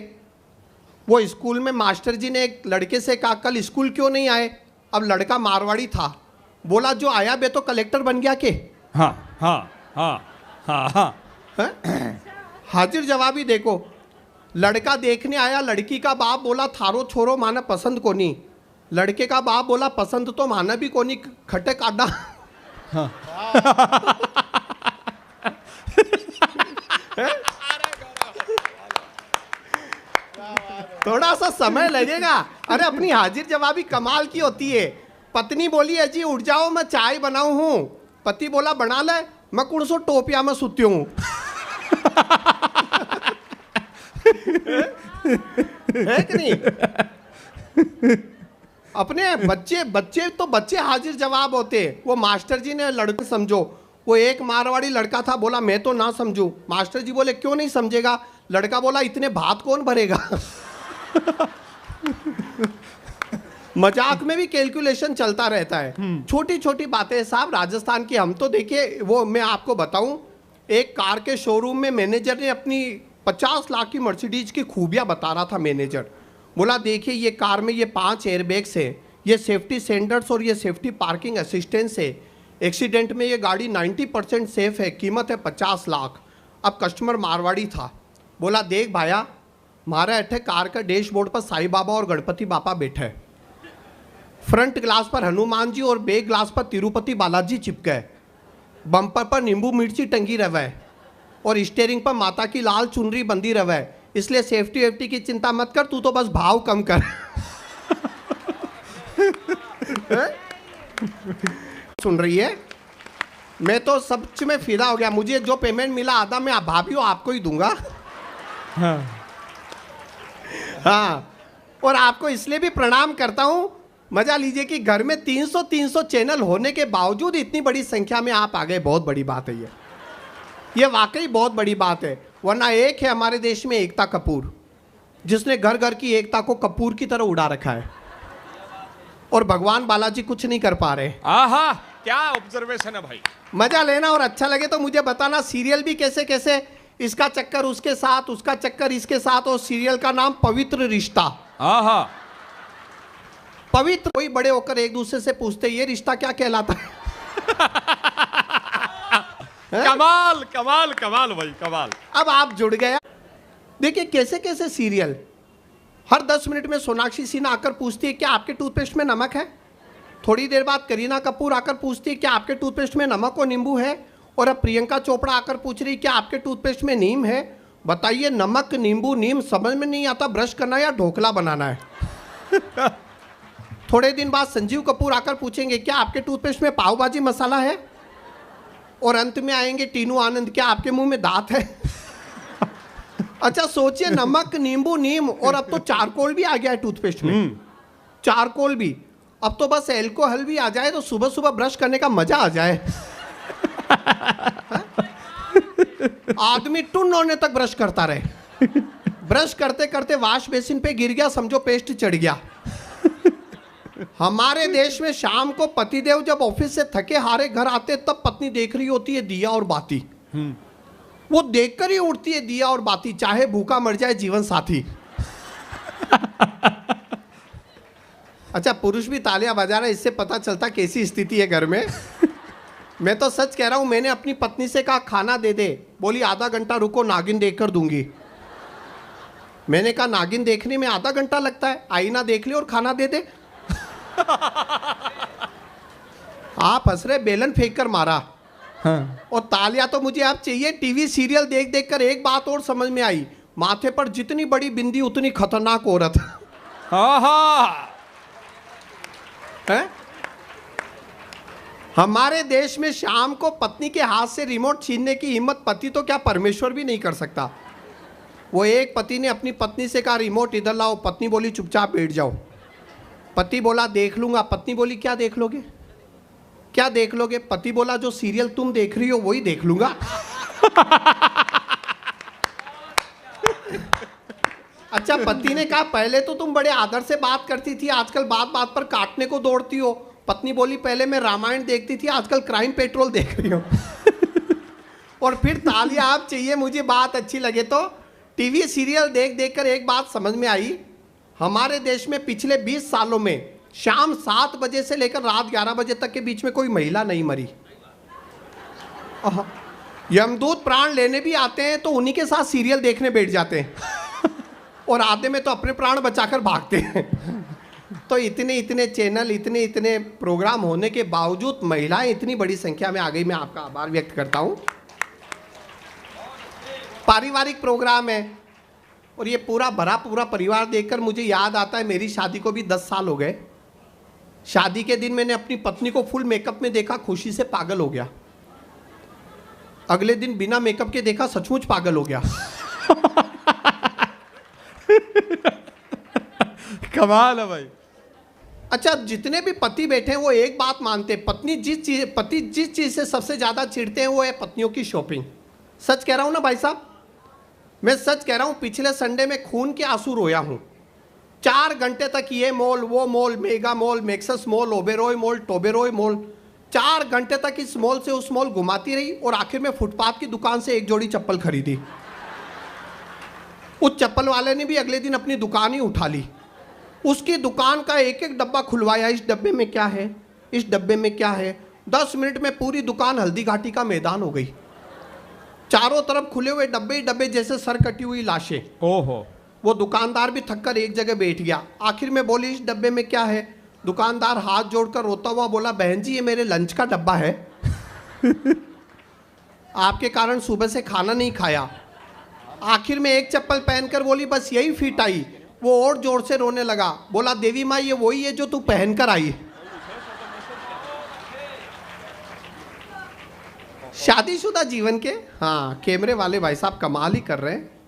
वो स्कूल में मास्टर जी ने एक लड़के से कहा कल स्कूल क्यों नहीं आए। अब लड़का मारवाड़ी था, बोला जो आया बे तो कलेक्टर बन गया के। हाँ हाँ हाँ हाँ हाँ, हैं? हाजिर जवाबी देखो, लड़का देखने आया, लड़की का बाप बोला थारो छोरो माना पसंद को नहीं। लड़के का बाप बोला पसंद तो माना भी को नहीं, खटे काटा। हाँ। थोड़ा सा समय लगेगा। अरे अपनी हाजिर जवाबी कमाल की होती है। पत्नी बोली अजी उठ जाओ मैं चाय बनाऊं हूं। पति बोला बना ले, मैं कौन सो टोपिया में सुती हूं। है कि नहीं? अपने बच्चे हाजिर जवाब होते। वो मास्टर जी ने लड़के समझो, वो एक मारवाड़ी लड़का था, बोला मैं तो ना समझू। मास्टर जी बोले क्यों नहीं समझेगा। लड़का बोला इतने भात कौन भरेगा। मजाक में भी कैलकुलेशन चलता रहता है, छोटी छोटी बातें। साहब राजस्थान की हम तो देखिए, वो मैं आपको बताऊं, एक कार के शोरूम में मैनेजर ने अपनी 50 लाख की मर्सिडीज की खूबियां बता रहा था। मैनेजर बोला देखिए ये कार में ये 5 एयरबैग्स है, ये सेफ्टी सेंसर्स और ये सेफ्टी पार्किंग असिस्टेंस है। एक्सीडेंट में ये गाड़ी 90% सेफ है, कीमत है 50 लाख। अब कस्टमर मारवाड़ी था, बोला देख भाया, मारा अठे कार का डैशबोर्ड पर साईं बाबा और गणपति बापा बैठे, फ्रंट ग्लास पर हनुमान जी और बैक ग्लास पर तिरुपति बालाजी चिपके, बम्पर पर नींबू मिर्ची टंगी रहे और स्टीयरिंग पर माता की लाल चुनरी बंदी रहे। इसलिए सेफ्टी वेफ्टी की चिंता मत कर, तू तो बस भाव कम कर। सुन रही है? मैं तो सच में फिदा हो गया। मुझे जो पेमेंट मिला आधा मैं भाभीओ आपको ही दूंगा। हाँ, और आपको इसलिए भी प्रणाम करता हूं। मजा लीजिए कि घर में 300 चैनल होने के बावजूद इतनी बड़ी संख्या में आप आ गए, बहुत बड़ी बात है ये वाकई बहुत बड़ी बात है। वरना एक है हमारे देश में एकता कपूर, जिसने घर घर की एकता को कपूर की तरह उड़ा रखा है, और भगवान बालाजी कुछ नहीं कर पा रहे। आहा, क्या ऑब्जर्वेशन है भाई। मजा लेना, और अच्छा लगे तो मुझे बताना सीरियल भी कैसे कैसे, इसका चक्कर उसके साथ, उसका चक्कर इसके साथ, और सीरियल का नाम पवित्र रिश्ता। आहा, पवित्र, कोई बड़े होकर एक दूसरे से पूछते ये रिश्ता क्या कहलाता है। कमाल कमाल कमाल भाई, कमाल। अब आप जुड़ गया। देखिए कैसे कैसे सीरियल, हर 10 मिनट में सोनाक्षी सिन्हा आकर पूछती है क्या आपके टूथपेस्ट में नमक है। थोड़ी देर बाद करीना कपूर आकर पूछती है क्या आपके टूथपेस्ट में नमक और नींबू है। और अब प्रियंका चोपड़ा आकर पूछ रही क्या आपके टूथपेस्ट में नीम है। बताइए, नमक नींबू नीम समझ में नहीं आता, ब्रश करना या ढोकला बनाना है। थोड़े दिन बाद संजीव कपूर आकर पूछेंगे क्या आपके टूथपेस्ट में पाव भाजी मसाला है। और अंत में आएंगे टीनू आनंद, क्या आपके मुंह में दांत है। अच्छा सोचिए, नमक नींबू नीम, और अब तो चारकोल भी आ गया है टूथपेस्ट में। चारकोल भी, अब तो बस एल्कोहल भी आ जाए तो सुबह सुबह ब्रश करने का मजा आ जाए। आदमी टुन होने तक ब्रश करता रहे, ब्रश करते करते वॉश बेसिन पे गिर गया, समझो पेस्ट चढ़ गया। हमारे देश में शाम को पतिदेव जब ऑफिस से थके हारे घर आते तब पत्नी देख रही होती है दिया और बाती। वो देखकर ही उठती है दिया और बाती, चाहे भूखा मर जाए जीवन साथी। अच्छा, पुरुष भी तालियां बजा रहा है, इससे पता चलता कैसी स्थिति है घर में। मैं तो सच कह रहा हूं, मैंने अपनी पत्नी से कहा खाना दे दे, बोली आधा घंटा रुको नागिन देखकर दूंगी। मैंने कहा नागिन देखने में आधा घंटा लगता है, आईना देख ले और खाना दे दे। आप हंस रहे, बेलन फेंक कर मारा। हाँ। और तालियां तो मुझे आप चाहिए। टीवी सीरियल देख देख कर एक बात और समझ में आई, माथे पर जितनी बड़ी बिंदी उतनी खतरनाक औरत है। हमारे देश में शाम को पत्नी के हाथ से रिमोट छीनने की हिम्मत पति तो क्या परमेश्वर भी नहीं कर सकता। वो एक पति ने अपनी पत्नी से कहा रिमोट इधर लाओ, पत्नी बोली चुपचाप बैठ जाओ। पति बोला देख लूंगा। पत्नी बोली क्या देख लोगे, क्या देख लोगे? पति बोला जो सीरियल तुम देख रही हो वही देख लूंगा। अच्छा, पति ने कहा पहले तो तुम बड़े आदर से बात करती थी, आजकल बात बात पर काटने को दौड़ती हो। पत्नी बोली पहले मैं रामायण देखती थी, आजकल क्राइम पेट्रोल देख रही हो। और फिर तालियां आप चाहिए मुझे बात अच्छी लगे तो। टीवी सीरियल देख देख कर एक बात समझ में आई, हमारे देश में पिछले 20 सालों में शाम 7 बजे से लेकर रात 11 बजे तक के बीच में कोई महिला नहीं मरी। यमदूत प्राण लेने भी आते हैं तो उन्हीं के साथ सीरियल देखने बैठ जाते हैं। और आधे में तो अपने प्राण बचाकर भागते हैं। तो इतने इतने चैनल, इतने इतने प्रोग्राम होने के बावजूद महिलाएं इतनी बड़ी संख्या में आ गई। मैं आपका आभार व्यक्त करता हूं। पारिवारिक प्रोग्राम है और ये पूरा भरा पूरा परिवार देखकर मुझे याद आता है मेरी शादी को भी 10 साल हो गए। शादी के दिन मैंने अपनी पत्नी को फुल मेकअप में देखा, खुशी से पागल हो गया। अगले दिन बिना मेकअप के देखा, सचमुच पागल हो गया। कमाल है भाई। अच्छा, जितने भी पति बैठे हैं वो एक बात मानते हैं, पति जिस चीज से सबसे ज्यादा चिढ़ते हैं वो है पत्नियों की शॉपिंग। सच कह रहा हूं ना भाई साहब, मैं सच कह रहा हूं। पिछले संडे में खून के आंसू रोया हूं। 4 घंटे तक ये मॉल वो mall, mega mall, Maxus mall, Oberoi mall, टोबेरॉय मॉल, 4 घंटे तक इस मॉल से उस मॉल घुमाती रही और आखिर में फुटपाथ की दुकान से एक जोड़ी चप्पल खरीदी। उस चप्पल वाले ने भी अगले दिन अपनी दुकान ही उठा ली। उसकी दुकान का एक एक डब्बा खुलवाया, इस डब्बे में क्या है, इस डब्बे में क्या है। 10 मिनट में पूरी दुकान हल्दी घाटी का मैदान हो गई। चारों तरफ खुले हुए डब्बे ही डब्बे, जैसे सर कटी हुई लाशें। ओहो। वो दुकानदार भी थक कर एक जगह बैठ गया। आखिर में बोली इस डब्बे में क्या है। दुकानदार हाथ जोड़कर रोता हुआ बोला बहन जी ये मेरे लंच का डब्बा है। आपके कारण सुबह से खाना नहीं खाया। आखिर में एक चप्पल पहनकर बोली बस यही फिट आई। वो और जोर से रोने लगा, बोला देवी माँ ये वही है जो तू पहनकर आई। शादीशुदा जीवन के, हाँ, कैमरे वाले भाई साहब कमाल ही कर रहे हैं।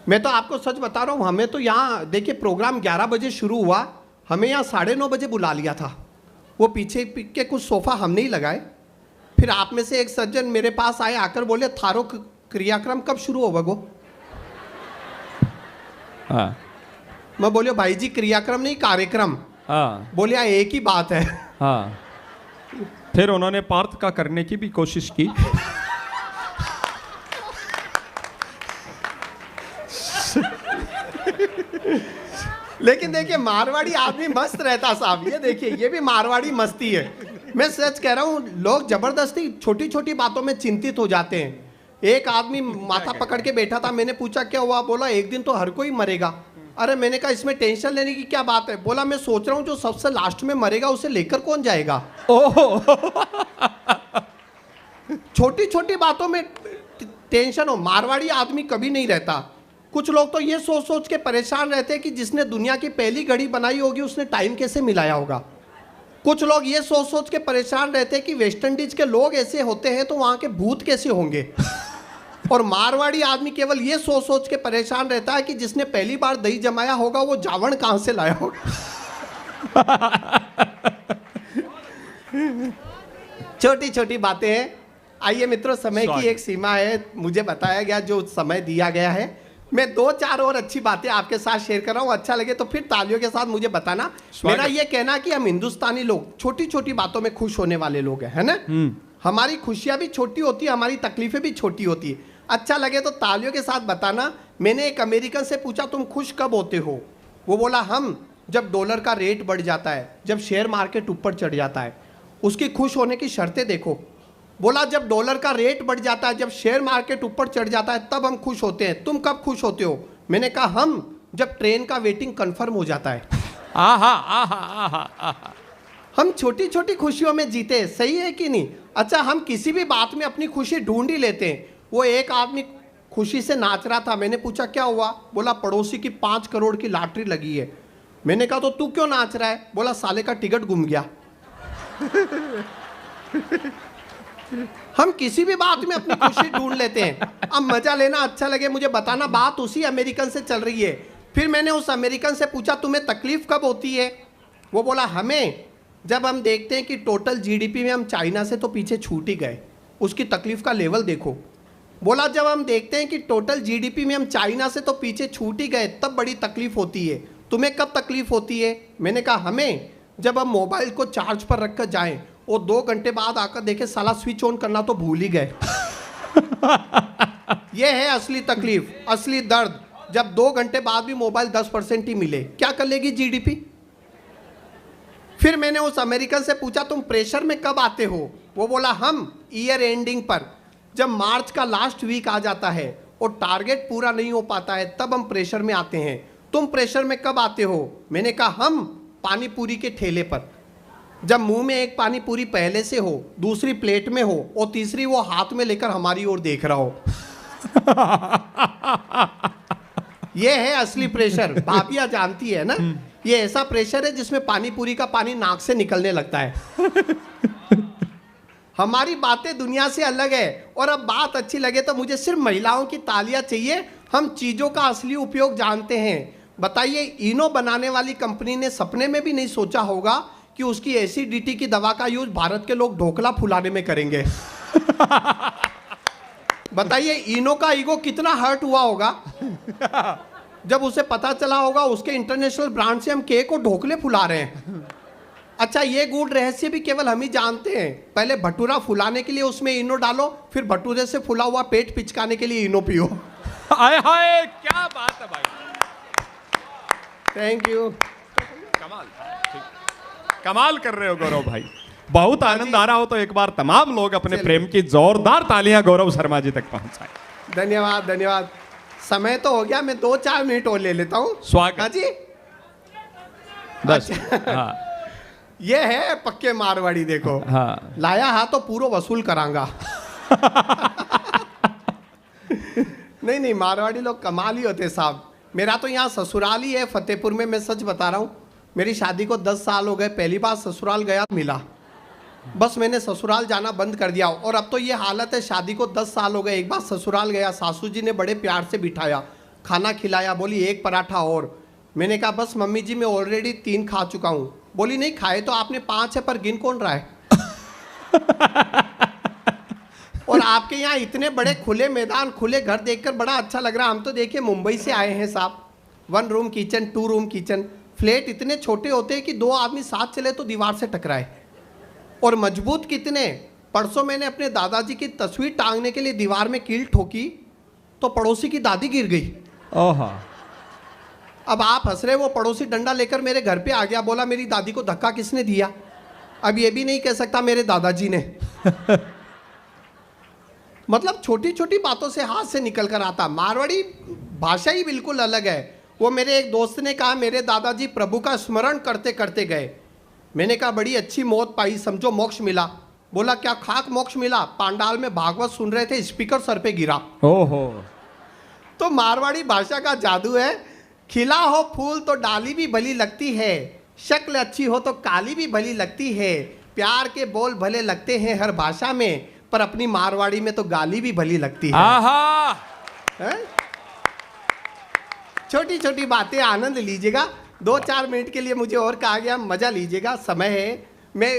मैं तो आपको सच बता रहा हूँ, हमें तो यहाँ देखिए प्रोग्राम 11 बजे शुरू हुआ, हमें यहाँ 9:30 बजे बुला लिया था। वो पीछे के कुछ सोफा हमने ही लगाए। फिर आप में से एक सज्जन मेरे पास आए, आकर बोले थारो क्रियाक्रम कब शुरू होगा गो। हाँ। मैं बोलियो भाई जी क्रियाक्रम नहीं कार्यक्रम। हाँ। बोले हाँ एक ही बात है। हाँ। फिर उन्होंने पार्थ का करने की भी कोशिश की। लेकिन देखिए मारवाड़ी आदमी मस्त रहता साहब। ये देखिए ये भी मारवाड़ी मस्ती है। मैं सच कह रहा हूँ, लोग जबरदस्ती छोटी छोटी बातों में चिंतित हो जाते हैं। एक आदमी माथा पकड़ के बैठा था, मैंने पूछा क्या हुआ, बोला एक दिन तो हर कोई मरेगा। अरे मैंने कहा इसमें टेंशन लेने की क्या बात है। बोला मैं सोच रहा हूँ जो सबसे लास्ट में मरेगा उसे लेकर कौन जाएगा। छोटी छोटी बातों में टेंशन हो। मारवाड़ी आदमी कभी नहीं रहता। कुछ लोग तो ये सोच सोच के परेशान रहते हैं कि जिसने दुनिया की पहली घड़ी बनाई होगी उसने टाइम कैसे मिलाया होगा। कुछ लोग ये सोच सोच के परेशान रहते हैं कि वेस्ट इंडीज के लोग ऐसे होते हैं तो वहाँ के भूत कैसे होंगे। और मारवाड़ी आदमी केवल ये सोच सोच के परेशान रहता है कि जिसने पहली बार दही जमाया होगा वो जावण कहाँ से लाया होगा। छोटी छोटी बातें हैं। आइए मित्रों, समय की एक सीमा है, मुझे बताया गया जो समय दिया गया है मैं 2-4 और अच्छी बातें आपके साथ शेयर कर रहा हूँ, अच्छा लगे तो फिर तालियों के साथ मुझे बताना। मेरा ये कहना कि हम हिंदुस्तानी लोग छोटी छोटी बातों में खुश होने वाले लोग हैं, है ना। हमारी खुशियां भी छोटी होती है, हमारी तकलीफें भी छोटी होती है। अच्छा लगे तो तालियों के साथ बताना। मैंने एक अमेरिकन से पूछा तुम खुश कब होते हो? वो बोला हम जब डॉलर का रेट बढ़ जाता है, जब शेयर मार्केट ऊपर चढ़ जाता है। उसकी खुश होने की शर्तें देखो। बोला जब डॉलर का रेट बढ़ जाता है, जब शेयर मार्केट ऊपर चढ़ जाता है, तब हम खुश होते हैं। तुम कब खुश होते हो? मैंने कहा हम जब ट्रेन का वेटिंग कंफर्म हो जाता है। आहा आहा आहा आहा। हम छोटी छोटी खुशियों में जीते, सही है कि नहीं? अच्छा, हम किसी भी बात में अपनी खुशी ढूंढ ही लेते हैं। वो एक आदमी खुशी से नाच रहा था, मैंने पूछा क्या हुआ? बोला पड़ोसी की 5 करोड़ की लॉटरी लगी है। मैंने कहा तो तू क्यों नाच रहा है? बोला साले का टिकट गुम गया। हम किसी भी बात में अपनी खुशी ढूंढ लेते हैं। अब मजा लेना, अच्छा लगे मुझे बताना। बात उसी अमेरिकन से चल रही है। फिर मैंने उस अमेरिकन से पूछा तुम्हें तकलीफ कब होती है? वो बोला हमें जब हम देखते हैं कि टोटल जीडीपी में हम चाइना से तो पीछे छूट ही गए। उसकी तकलीफ का लेवल देखो। बोला जब हम देखते हैं कि टोटल जीडीपी में हम चाइना से तो पीछे छूट ही गए, तब बड़ी तकलीफ होती है। तुम्हें कब तकलीफ होती है? मैंने कहा हमें जब हम मोबाइल को चार्ज पर रखकर जाएं और 2 घंटे बाद आकर देखे साला स्विच ऑन करना तो भूल ही गए। यह है असली तकलीफ, असली दर्द। जब 2 घंटे बाद भी मोबाइल 10% ही मिले, क्या कर लेगी जीडीपी? फिर मैंने उस अमेरिकन से पूछा तुम प्रेशर में कब आते हो? वो बोला हम ईयर एंडिंग पर, जब मार्च का लास्ट वीक आ जाता है और टारगेट पूरा नहीं हो पाता है, तब हम प्रेशर में आते हैं। तुम प्रेशर में कब आते हो? मैंने कहा हम पानी पूरी के ठेले पर, जब मुंह में एक पानी पूरी पहले से हो, दूसरी प्लेट में हो और तीसरी वो हाथ में लेकर हमारी ओर देख रहा हो। ये है असली प्रेशर। भाभिया जानती है ना, ये ऐसा प्रेशर है जिसमें पानी पूरी का पानी नाक से निकलने लगता है। हमारी बातें दुनिया से अलग है। और अब बात अच्छी लगे तो मुझे सिर्फ महिलाओं की तालियां चाहिए। हम चीजों का असली उपयोग जानते हैं। बताइए, इनो बनाने वाली कंपनी ने सपने में भी नहीं सोचा होगा कि उसकी एसिडिटी की दवा का यूज भारत के लोग ढोकला फुलाने में करेंगे। बताइए इनो का ईगो कितना हर्ट हुआ होगा जब उसे पता चला होगा उसके इंटरनेशनल ब्रांड से हम केक और ढोकले फुला रहे हैं। अच्छा, ये गूढ़ रहस्य भी केवल हम ही जानते हैं। पहले भटूरा फुलाने के लिए उसमें इनो डालो, फिर भटूरे से फुला हुआ पेट पिचकाने के लिए इनो पियो। हाय हाय, क्या बात है भाई, थैंक यू। कमाल, कमाल कर रहे हो गौरव भाई। बहुत आनंद आ रहा हो तो एक बार तमाम लोग अपने प्रेम की जोरदार तालियां गौरव शर्मा जी तक पहुंचाएं। धन्यवाद धन्यवाद। समय तो हो गया, मैं 2-4 मिनट और ले लेता हूँ। स्वागत। हाँ जी। 10। अच्छा। हाँ ये है पक्के मारवाड़ी, देखो। हाँ। लाया हा तो पूरा वसूल करांगा। नहीं नहीं, मारवाड़ी लोग कमाल ही होते साहब। मेरा तो यहाँ ससुराल ही है फतेहपुर में। मैं सच बता रहा हूँ, मेरी शादी को 10 साल हो गए। पहली बार ससुराल गया मिला, बस मैंने ससुराल जाना बंद कर दिया। और अब तो ये हालत है, शादी को 10 साल हो गए। एक बार ससुराल गया, सासू जी ने बड़े प्यार से बिठाया, खाना खिलाया, बोली 1 पराठा और। मैंने कहा बस मम्मी जी मैं ऑलरेडी 3 खा चुका हूँ। बोली नहीं, खाए तो आपने 5 है, पर गिन कौन रहा है? और आपके यहाँ इतने बड़े खुले मैदान, खुले घर देखकर बड़ा अच्छा लग रहा। हम तो देखिए मुंबई से आए हैं साहब। 1 room kitchen, 2 room kitchen. Flat इतने छोटे होते हैं कि 2 आदमी साथ चले तो दीवार से टकराए। और मजबूत कितने। परसों मैंने अपने दादाजी की तस्वीर टांगने के लिए दीवार में कील ठोकी तो पड़ोसी की दादी गिर गई। ओह। अब आप हंस रहे, वो पड़ोसी डंडा लेकर मेरे घर पे आ गया, बोला मेरी दादी को धक्का किसने दिया? अब ये भी नहीं कह सकता मेरे दादाजी ने। मतलब छोटी छोटी बातों से हाथ से निकल कर आता। मारवाड़ी भाषा ही बिल्कुल अलग है। वो मेरे एक दोस्त ने कहा मेरे दादाजी प्रभु का स्मरण करते करते गए। मैंने कहा बड़ी अच्छी मौत पाई, समझो मोक्ष मिला। बोला क्या खाक मोक्ष मिला? पांडाल में भागवत सुन रहे थे, स्पीकर सर पे गिरा। ओहो। तो मारवाड़ी भाषा का जादू है। खिला हो फूल तो डाली भी भली लगती है, शक्ल अच्छी हो तो काली भी भली लगती है। प्यार के बोल भले लगते हैं हर भाषा में, पर अपनी मारवाड़ी में तो गाली भी भली लगती है। आहा। छोटी छोटी बातें आनंद लीजिएगा। 2-4 मिनट के लिए मुझे और कहा गया, मजा लीजिएगा, समय है। मैं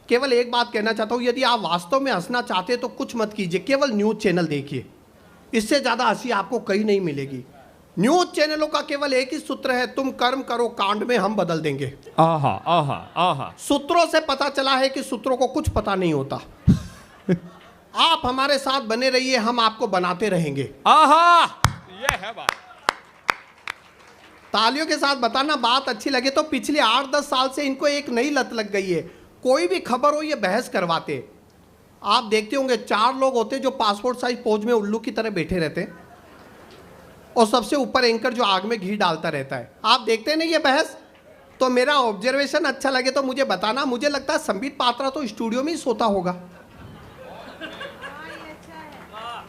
केवल एक बात कहना चाहता हूँ, यदि आप वास्तव में हंसना चाहते हैं तो कुछ मत कीजिए, केवल न्यूज़ चैनल देखिए। इससे ज्यादा हंसी आपको कहीं नहीं मिलेगी। न्यूज चैनलों का केवल एक ही सूत्र है, तुम कर्म करो कांड में हम बदल देंगे। आहा आहा आहा। सूत्रों से पता चला है कि सूत्रों को कुछ पता नहीं होता। आप हमारे साथ बने रहिए, हम आपको बनाते रहेंगे। आहा, ये है बात। तालियों के साथ बताना बात अच्छी लगे तो पिछले 8-10 साल से इनको एक नई लत लग गई है, कोई भी खबर हो ये बहस करवाते। आप देखते होंगे 4 लोग होते जो पासपोर्ट साइज पोज में उल्लू की तरह बैठे रहते और सबसे ऊपर एंकर जो आग में घी डालता रहता है। आप देखते हैं ना ये बहस। तो मेरा ऑब्जर्वेशन अच्छा लगे तो मुझे बताना। मुझे लगता है संबित पात्रा तो स्टूडियो में ही सोता होगा,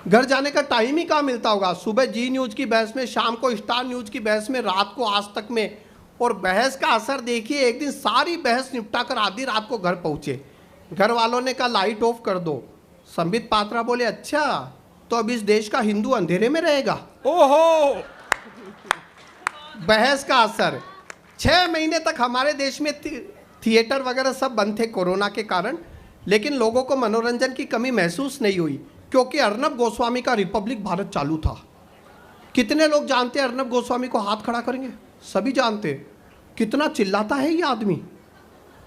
घर जाने का टाइम ही कहाँ मिलता होगा। सुबह जी न्यूज की बहस में, शाम को स्टार न्यूज की बहस में, रात को आज तक में। और बहस का असर देखिए, एक दिन सारी बहस निपटा कर आधी रात को घर पहुंचे। घर वालों ने कहा लाइट ऑफ कर दो। संबित पात्रा बोले अच्छा, तो अब इस देश का हिंदू अंधेरे में रहेगा। ओहो, बहस का असर। 6 महीने तक हमारे देश में थिएटर वगैरह सब बंद थे कोरोना के कारण, लेकिन लोगों को मनोरंजन की कमी महसूस नहीं हुई क्योंकि अर्नब गोस्वामी का रिपब्लिक भारत चालू था। कितने लोग जानते हैं अर्नब गोस्वामी को? हाथ खड़ा करेंगे। सभी जानते। कितना चिल्लाता है ये आदमी,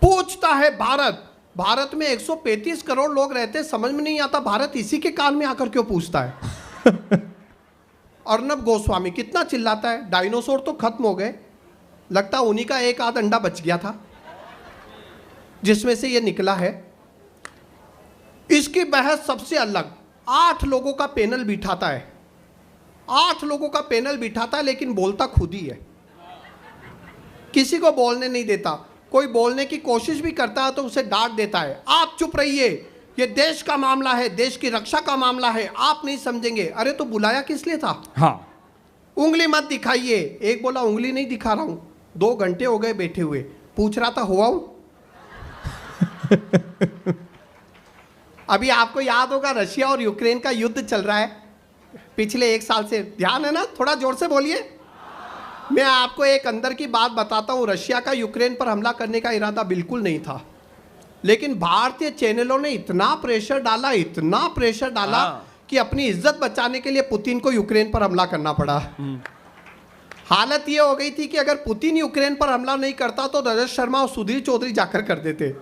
पूछता है भारत। भारत में 135 करोड़ लोग रहते, समझ में नहीं आता भारत इसी के कान में आकर क्यों पूछता है। अर्नब गोस्वामी कितना चिल्लाता है। डायनासोर तो खत्म हो गए, लगता उन्हीं का एक आध अंडा बच गया था जिसमें से ये निकला है। इसकी बहस सबसे अलग। 8 लोगों का पैनल बिठाता है, 8 लोगों का पैनल बिठाता है, लेकिन बोलता खुद ही है, किसी को बोलने नहीं देता। कोई बोलने की कोशिश भी करता है तो उसे डांट देता है, आप चुप रहिए, ये देश का मामला है, देश की रक्षा का मामला है, आप नहीं समझेंगे। अरे तो बुलाया किस लिए था? हाँ, उंगली मत दिखाइए। एक बोला उंगली नहीं दिखा रहा हूं, 2 घंटे हो गए बैठे हुए, पूछ रहा था हुआ हूं। अभी आपको याद होगा रशिया और यूक्रेन का युद्ध चल रहा है पिछले 1 साल से, ध्यान है ना? थोड़ा जोर से बोलिए। मैं आपको एक अंदर की बात बताता हूँ, रशिया का यूक्रेन पर हमला करने का इरादा बिल्कुल नहीं था, लेकिन भारतीय चैनलों ने इतना प्रेशर डाला, इतना प्रेशर डाला कि अपनी इज्जत बचाने के लिए पुतिन को यूक्रेन पर हमला करना पड़ा। हालत ये हो गई थी कि अगर पुतिन यूक्रेन पर हमला नहीं करता तो रजत शर्मा और सुधीर चौधरी जाकर कर देते।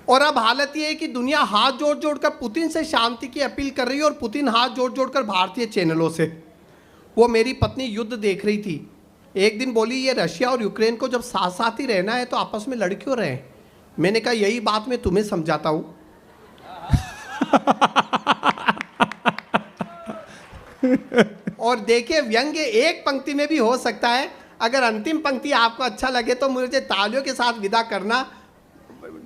और अब हालत ये है कि दुनिया हाथ जोड़ जोड़कर पुतिन से शांति की अपील कर रही है और पुतिन हाथ जोड़ जोड़कर भारतीय चैनलों से। वो मेरी पत्नी युद्ध देख रही थी, एक दिन बोली ये रशिया और यूक्रेन को जब साथ साथ ही रहना है तो आपस में लड़ क्यों रहे? मैंने कहा यही बात मैं तुम्हें समझाता हूं। और देखिए व्यंग्य एक पंक्ति में भी हो सकता है। अगर अंतिम पंक्ति आपको अच्छा लगे तो मुझे तालियों के साथ विदा करना।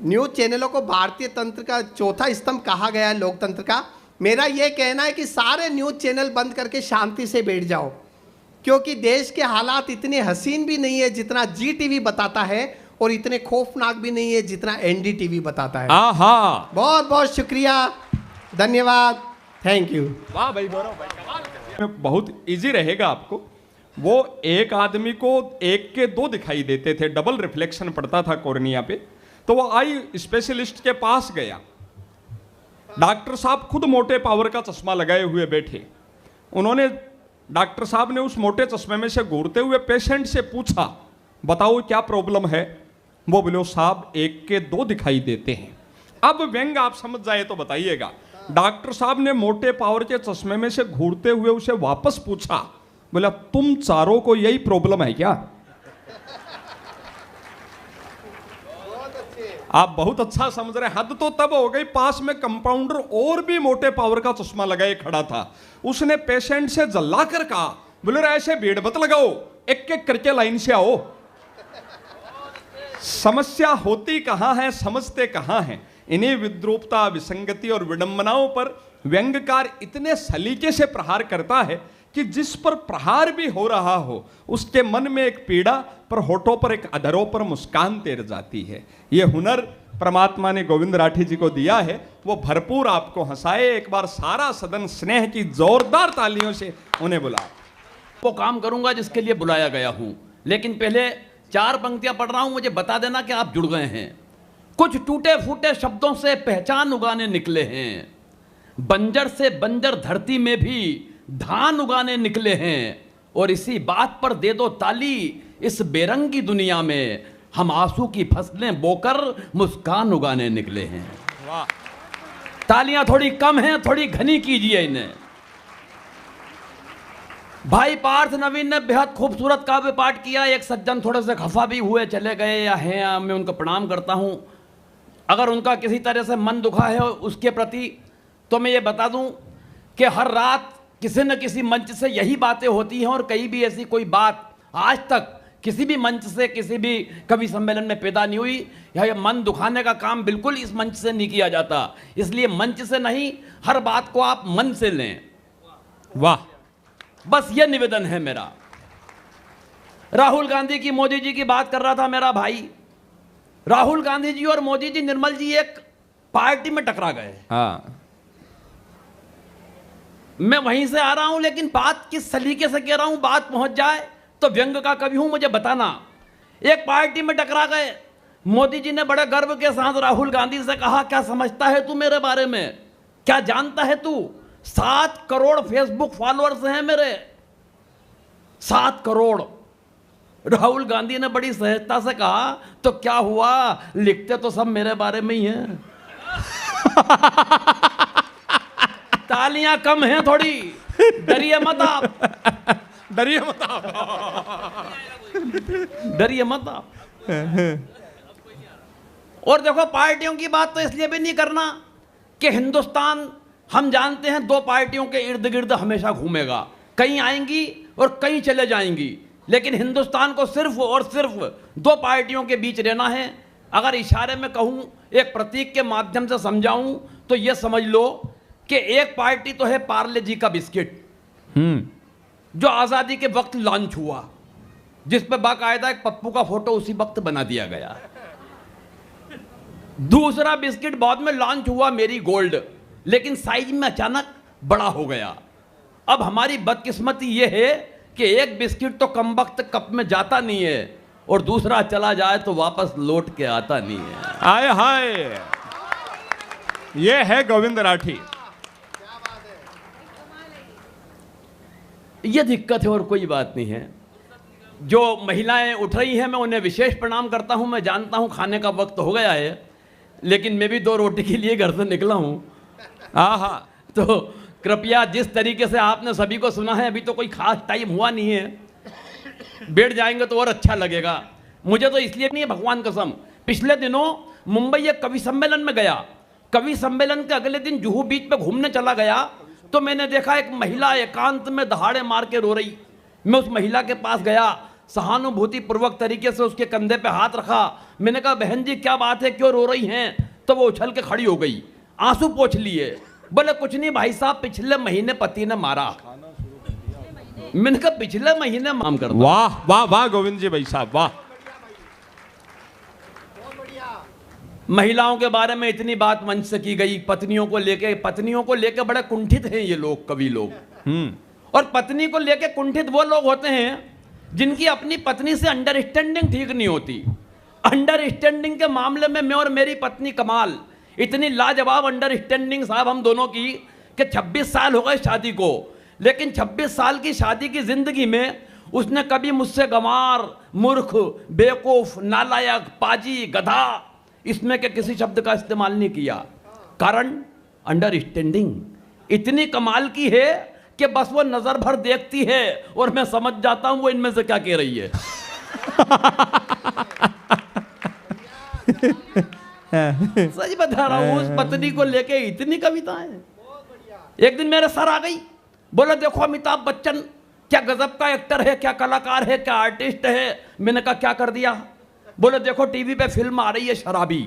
न्यूज चैनलों को भारतीय तंत्र का चौथा स्तंभ कहा गया है, लोकतंत्र का। मेरा यह कहना है कि सारे न्यूज चैनल बंद करके शांति से बैठ जाओ, क्योंकि देश के हालात इतने हसीन भी नहीं है जितना जी टीवी बताता है और इतने खौफनाक भी नहीं है जितना एनडीटीवी बताता है। आहा, बहुत बहुत शुक्रिया, धन्यवाद, थैंक यू। वाह भाई, गौरव भाई, कमाल। बहुत इजी रहेगा आपको। वो एक आदमी को 1 के 2 दिखाई देते थे, डबल रिफ्लेक्शन पड़ता था कॉर्निया पे। तो वो आई स्पेशलिस्ट के पास गया। डॉक्टर साहब खुद मोटे पावर का चश्मा लगाए हुए बैठे। उन्होंने, डॉक्टर साहब ने उस मोटे चश्मे में से घूरते हुए पेशेंट से पूछा, बताओ क्या प्रॉब्लम है? वो बोले साहब 1 के 2 दिखाई देते हैं। अब व्यंग आप समझ जाए तो बताइएगा। डॉक्टर साहब ने मोटे पावर के चश्मे में से घूरते हुए उसे वापस पूछा, बोला तुम चारों को यही प्रॉब्लम है क्या? आप बहुत अच्छा समझ रहे हैं। हद तो तब हो गई, पास में कंपाउंडर और भी मोटे पावर का चश्मा लगाए खड़ा था। उसने पेशेंट से जल्ला कर कहा, बोले ऐसे भीड़ मत लगाओ, एक एक करके लाइन से आओ। समस्या होती कहां है, समझते कहां हैं। इन्हीं विद्रूपता, विसंगति और विडंबनाओं पर व्यंग्यकार इतने सलीके से प्रहार करता है कि जिस पर प्रहार भी हो रहा हो उसके मन में एक पीड़ा, पर होठों पर एक अधरों पर मुस्कान तैर जाती है। ये हुनर परमात्मा ने गोविंद राठी जी को दिया है, वो भरपूर आपको हंसाए। एक बार सारा सदन स्नेह की जोरदार तालियों से उन्हें बुला। वो काम करूंगा जिसके लिए बुलाया गया हूं, लेकिन पहले 4 पंक्तियां पढ़ रहा हूं, मुझे बता देना कि आप जुड़ गए हैं। कुछ टूटे फूटे शब्दों से पहचान उगाने निकले हैं, बंजर से बंजर धरती में भी धान उगाने निकले हैं, और इसी बात पर दे दो ताली, इस बेरंगी दुनिया में हम आंसू की फसलें बोकर मुस्कान उगाने निकले हैं। वाह, तालियां थोड़ी कम हैं, थोड़ी घनी कीजिए इन्हें। भाई पार्थ नवीन ने बेहद खूबसूरत काव्य पाठ किया। एक सज्जन थोड़े से खफा भी हुए, चले गए या हैं, मैं उनको प्रणाम करता हूं। अगर उनका किसी तरह से मन दुखा है उसके प्रति, तो मैं ये बता दूं कि हर रात किसी न किसी मंच से यही बातें होती हैं, और कहीं भी ऐसी कोई बात आज तक किसी भी मंच से, किसी भी कवि सम्मेलन में पैदा नहीं हुई। यह मन दुखाने का काम बिल्कुल इस मंच से नहीं किया जाता, इसलिए मंच से नहीं, हर बात को आप मन से लें। वाह, बस ये निवेदन है मेरा। राहुल गांधी की, मोदी जी की बात कर रहा था मेरा भाई। राहुल गांधी जी और मोदी जी, निर्मल जी एक पार्टी में टकरा गए। हाँ, मैं वहीं से आ रहा हूं, लेकिन बात किस सलीके से कह रहा हूं, बात पहुंच जाए तो व्यंग का कवि हूं, मुझे बताना। एक पार्टी में टकरा गए। मोदी जी ने बड़े गर्व के साथ राहुल गांधी से कहा, क्या समझता है तू मेरे बारे में, क्या जानता है तू? 7 करोड़ फेसबुक फॉलोअर्स हैं मेरे, 7 करोड़। राहुल गांधी ने बड़ी सहजता से कहा, तो क्या हुआ, लिखते तो सब मेरे बारे में ही हैं। तालियां कम हैं थोड़ी, डरिए मत आप, डरिए मत आप, डरिए मत आप। और देखो, पार्टियों की बात तो इसलिए भी नहीं करना कि हिंदुस्तान, हम जानते हैं, 2 पार्टियों के इर्द गिर्द हमेशा घूमेगा, कहीं आएंगी और कहीं चले जाएंगी, लेकिन हिंदुस्तान को सिर्फ और सिर्फ 2 पार्टियों के बीच रहना है। अगर इशारे में कहूं, एक प्रतीक के माध्यम से समझाऊं, तो यह समझ लो कि एक पार्टी तो है पार्ले जी का बिस्किट, जो आजादी के वक्त लॉन्च हुआ, जिस पे बाकायदा एक पप्पू का फोटो उसी वक्त बना दिया गया। दूसरा बिस्किट बाद में लॉन्च हुआ, मेरी गोल्ड, लेकिन साइज में अचानक बड़ा हो गया। अब हमारी बदकिस्मती यह है कि एक बिस्किट तो कम वक्त कप में जाता नहीं है, और दूसरा चला जाए तो वापस लौट के आता नहीं है। आए हाय, ये है गोविंद राठी। ये दिक्कत है और कोई बात नहीं है। जो महिलाएं उठ रही हैं, मैं उन्हें विशेष प्रणाम करता हूं। मैं जानता हूं खाने का वक्त हो गया है, लेकिन मैं भी 2 रोटी के लिए घर से निकला हूं। आहा, तो कृपया, जिस तरीके से आपने सभी को सुना है, अभी तो कोई खास टाइम हुआ नहीं है, बैठ जाएंगे तो और अच्छा लगेगा। मुझे तो इसलिए नहीं है, भगवान कसम, पिछले दिनों मुंबई एक कवि सम्मेलन में गया। कवि सम्मेलन के अगले दिन जुहू बीच पे घूमने चला गया, तो मैंने देखा एक महिला एकांत में दहाड़े मार के रो रही। मैं उस महिला के पास गया, सहानुभूति पूर्वक तरीके से उसके कंधे पे हाथ रखा। मैंने कहा, बहन जी क्या बात है, क्यों रो रही हैं? तो वो उछल के खड़ी हो गई, आंसू पोंछ लिए, बोले कुछ नहीं भाई साहब, पिछले महीने पति ने मारा। मैंने कहा, पिछले महीने माम कर दो। वाह वाह वाह गोविंद जी भाई साहब, वाह। महिलाओं के बारे में इतनी बात मंच से की गई, पत्नियों को लेके बड़े कुंठित हैं ये लोग, कवि लोग। और पत्नी को लेके कुंठित वो लोग होते हैं जिनकी अपनी पत्नी से अंडरस्टैंडिंग ठीक नहीं होती। अंडरस्टैंडिंग के मामले में मैं और मेरी पत्नी कमाल, इतनी लाजवाब अंडरस्टैंडिंग साहब हम दोनों की कि 26 साल हो गए शादी को, लेकिन 26 साल की शादी की जिंदगी में उसने कभी मुझसे गंवार, मूर्ख, बेवकूफ, नालायक, पाजी, गधा, इसमें के किसी शब्द का इस्तेमाल नहीं किया। कारण अंडरस्टैंडिंग इतनी कमाल की है कि बस वो नजर भर देखती है और मैं समझ जाता हूं वो इनमें से क्या कह रही है। सच बता रहा हूं, उस पत्नी को लेके इतनी कविताएं। एक दिन मेरे सर आ गई, बोले देखो अमिताभ बच्चन क्या गजब का एक्टर है, क्या कलाकार है, क्या आर्टिस्ट है। मैंने कहा क्या कर दिया? बोले देखो टीवी पे फिल्म आ रही है शराबी,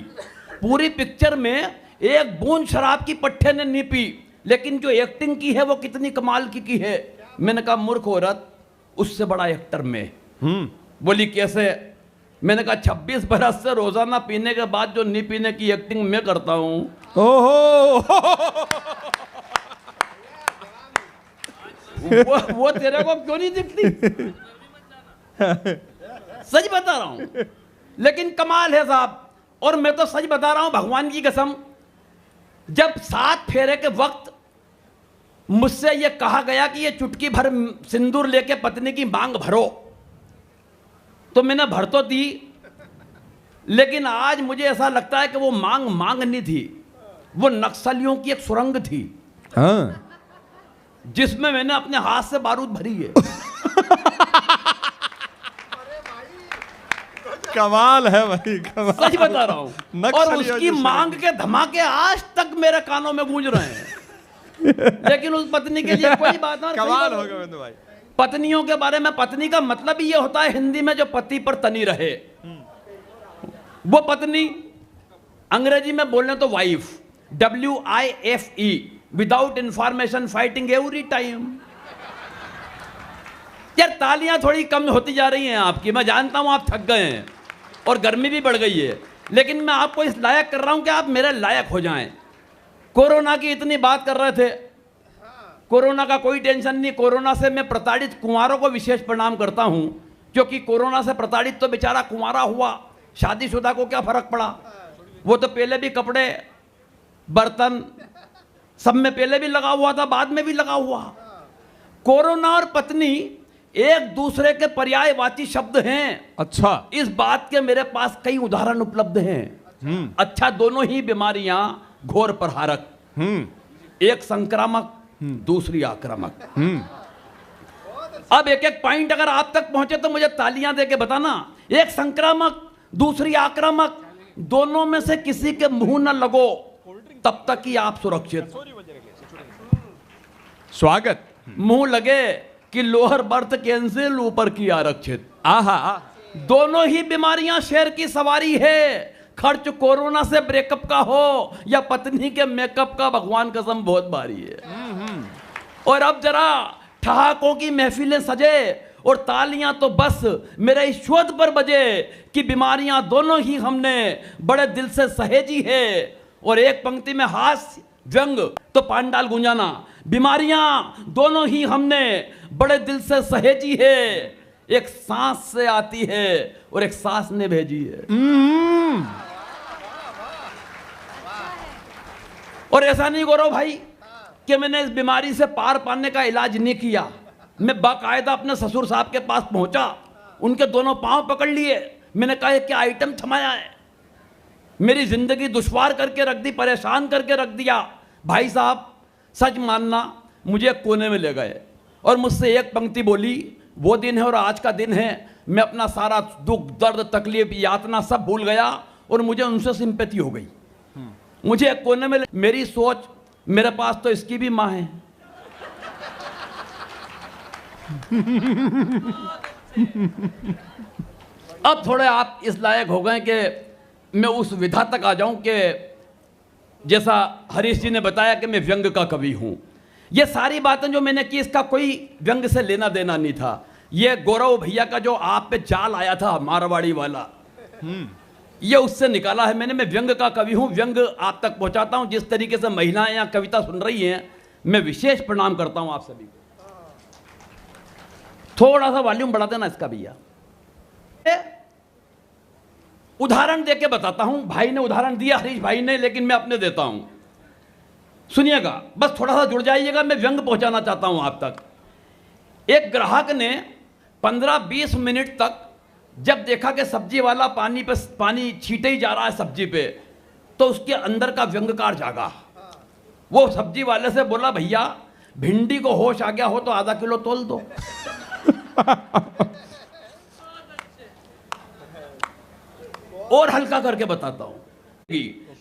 पूरी पिक्चर में एक बूंद शराब की पट्टे ने नहीं पी, लेकिन जो एक्टिंग की है वो कितनी कमाल की है। मैंने कहा मूर्ख औरत, उससे बड़ा एक्टर में। बोली कैसे? मैंने कहा 26 बरस से रोजाना पीने के बाद जो नहीं पीने की एक्टिंग मैं करता हूं। ओहो वो तेरे को क्यों नहीं दिखती? सच बता रहा हूं, लेकिन कमाल है साहब। और मैं तो सच बता रहा हूं भगवान की कसम, जब 7 फेरे के वक्त मुझसे ये कहा गया कि ये चुटकी भर सिंदूर लेके पत्नी की मांग भरो, तो मैंने भर तो दी, लेकिन आज मुझे ऐसा लगता है कि वो मांग नहीं थी, वो नक्सलियों की एक सुरंग थी। हाँ। जिसमें मैंने अपने हाथ से बारूद भरी है। कमाल है भाई, कमाल। सच बता रहा हूं। और नक्सलियों उसकी की मांग के धमाके आज तक मेरे कानों में गूंज रहे हैं। लेकिन उस पत्नी के लिए कोई बात ना। कमाल हो गया भाई। पत्नियों के बारे में, पत्नी का मतलब ये होता है हिंदी में जो पति पर तनी रहे, वो पत्नी। अंग्रेजी में बोलने तो wife, WIFE, without information fighting every time. यार तालियां थोड़ी कम होती जा रही हैं आपकी, मैं जानता हूं आप थक गए हैं और गर्मी भी बढ़ गई है, लेकिन मैं आपको इस लायक कर रहा हूं कि आप मेरे लायक हो जाएं। कोरोना की इतनी बात कर रहे थे, कोरोना का कोई टेंशन नहीं। कोरोना से मैं प्रताड़ित कुंवारों को विशेष प्रणाम करता हूं, क्योंकि कोरोना से प्रताड़ित तो बेचारा कुंवारा हुआ, शादीशुदा को क्या फर्क पड़ा। वो तो पहले भी कपड़े बर्तन सब में पहले भी लगा हुआ था, बाद में भी लगा हुआ। कोरोना और पत्नी एक दूसरे के पर्यायवाची शब्द हैं। अच्छा। इस बात के मेरे पास कई उदाहरण उपलब्ध हैं। अच्छा, दोनों ही बीमारियां घोर प्रहारक, एक संक्रामक दूसरी आक्रामक। अब एक एक पॉइंट अगर आप तक पहुंचे तो मुझे तालियां देके बताना। एक संक्रामक दूसरी आक्रामक, दोनों में से किसी के मुंह न लगो तब तक ही आप सुरक्षित। स्वागत। मुंह लगे कि लोअर बर्थ कैंसिल, ऊपर की आरक्षित। आहा। दोनों ही बीमारियां शेर की सवारी है। खर्च कोरोना से ब्रेकअप का हो या पत्नी के मेकअप का, भगवान कसम बहुत भारी है। और अब जरा ठहाकों की महफिलें सजे और तालियां तो बस मेरे इस शोध पर बजे कि बीमारियां दोनों ही हमने बड़े दिल से सहेजी है। और एक पंक्ति में हास्य व्यंग तो पांडाल गुंजाना, बीमारियां दोनों ही हमने बड़े दिल से सहेजी है। एक सांस से आती है और एक सांस ने भेजी है। और ऐसा नहीं गौरव भाई कि मैंने इस बीमारी से पार पाने का इलाज नहीं किया। मैं बाकायदा अपने ससुर साहब के पास पहुंचा, उनके दोनों पांव पकड़ लिए, मैंने कहा ये क्या आइटम थमाया है, मेरी जिंदगी दुश्वार करके रख दी, परेशान करके रख दिया। भाई साहब सच मानना, मुझे कोने में ले गए और मुझसे एक पंक्ति बोली, वो दिन है और आज का दिन है, मैं अपना सारा दुख दर्द तकलीफ यातना सब भूल गया और मुझे उनसे सिंपैथी हो गई। मुझे एक कोने में मेरी सोच, मेरे पास तो इसकी भी माँ है। अब थोड़े आप इस लायक हो गए कि मैं उस विधा तक आ जाऊं कि जैसा हरीश जी ने बताया कि मैं व्यंग का कवि हूं। ये सारी बातें जो मैंने की, इसका कोई व्यंग से लेना देना नहीं था। ये गौरव भैया का जो आप पे जाल आया था मारवाड़ी वाला, ये उससे निकाला है मैंने। मैं व्यंग का कवि हूं, व्यंग आप तक पहुंचाता हूं। जिस तरीके से महिलाएं यहाँ कविता सुन रही हैं, मैं विशेष प्रणाम करता हूं आप सभी को। थोड़ा सा वॉल्यूम बढ़ा देना इसका भैया। उदाहरण देके बताता हूं, भाई ने उदाहरण दिया, हरीश भाई ने, लेकिन मैं अपने देता हूं, सुनिएगा, बस थोड़ा सा जुड़ जाइएगा। मैं व्यंग पहुंचाना चाहता हूं आप तक। एक ग्राहक ने 15-20 मिनट तक जब देखा कि सब्जी वाला पानी छीटे ही जा रहा है सब्जी पे, तो उसके अंदर का व्यंगकार जागा। वो सब्जी वाले से बोला, भैया भिंडी को होश आ गया हो तो आधा किलो तोल दो। और हल्का करके बताता हूं,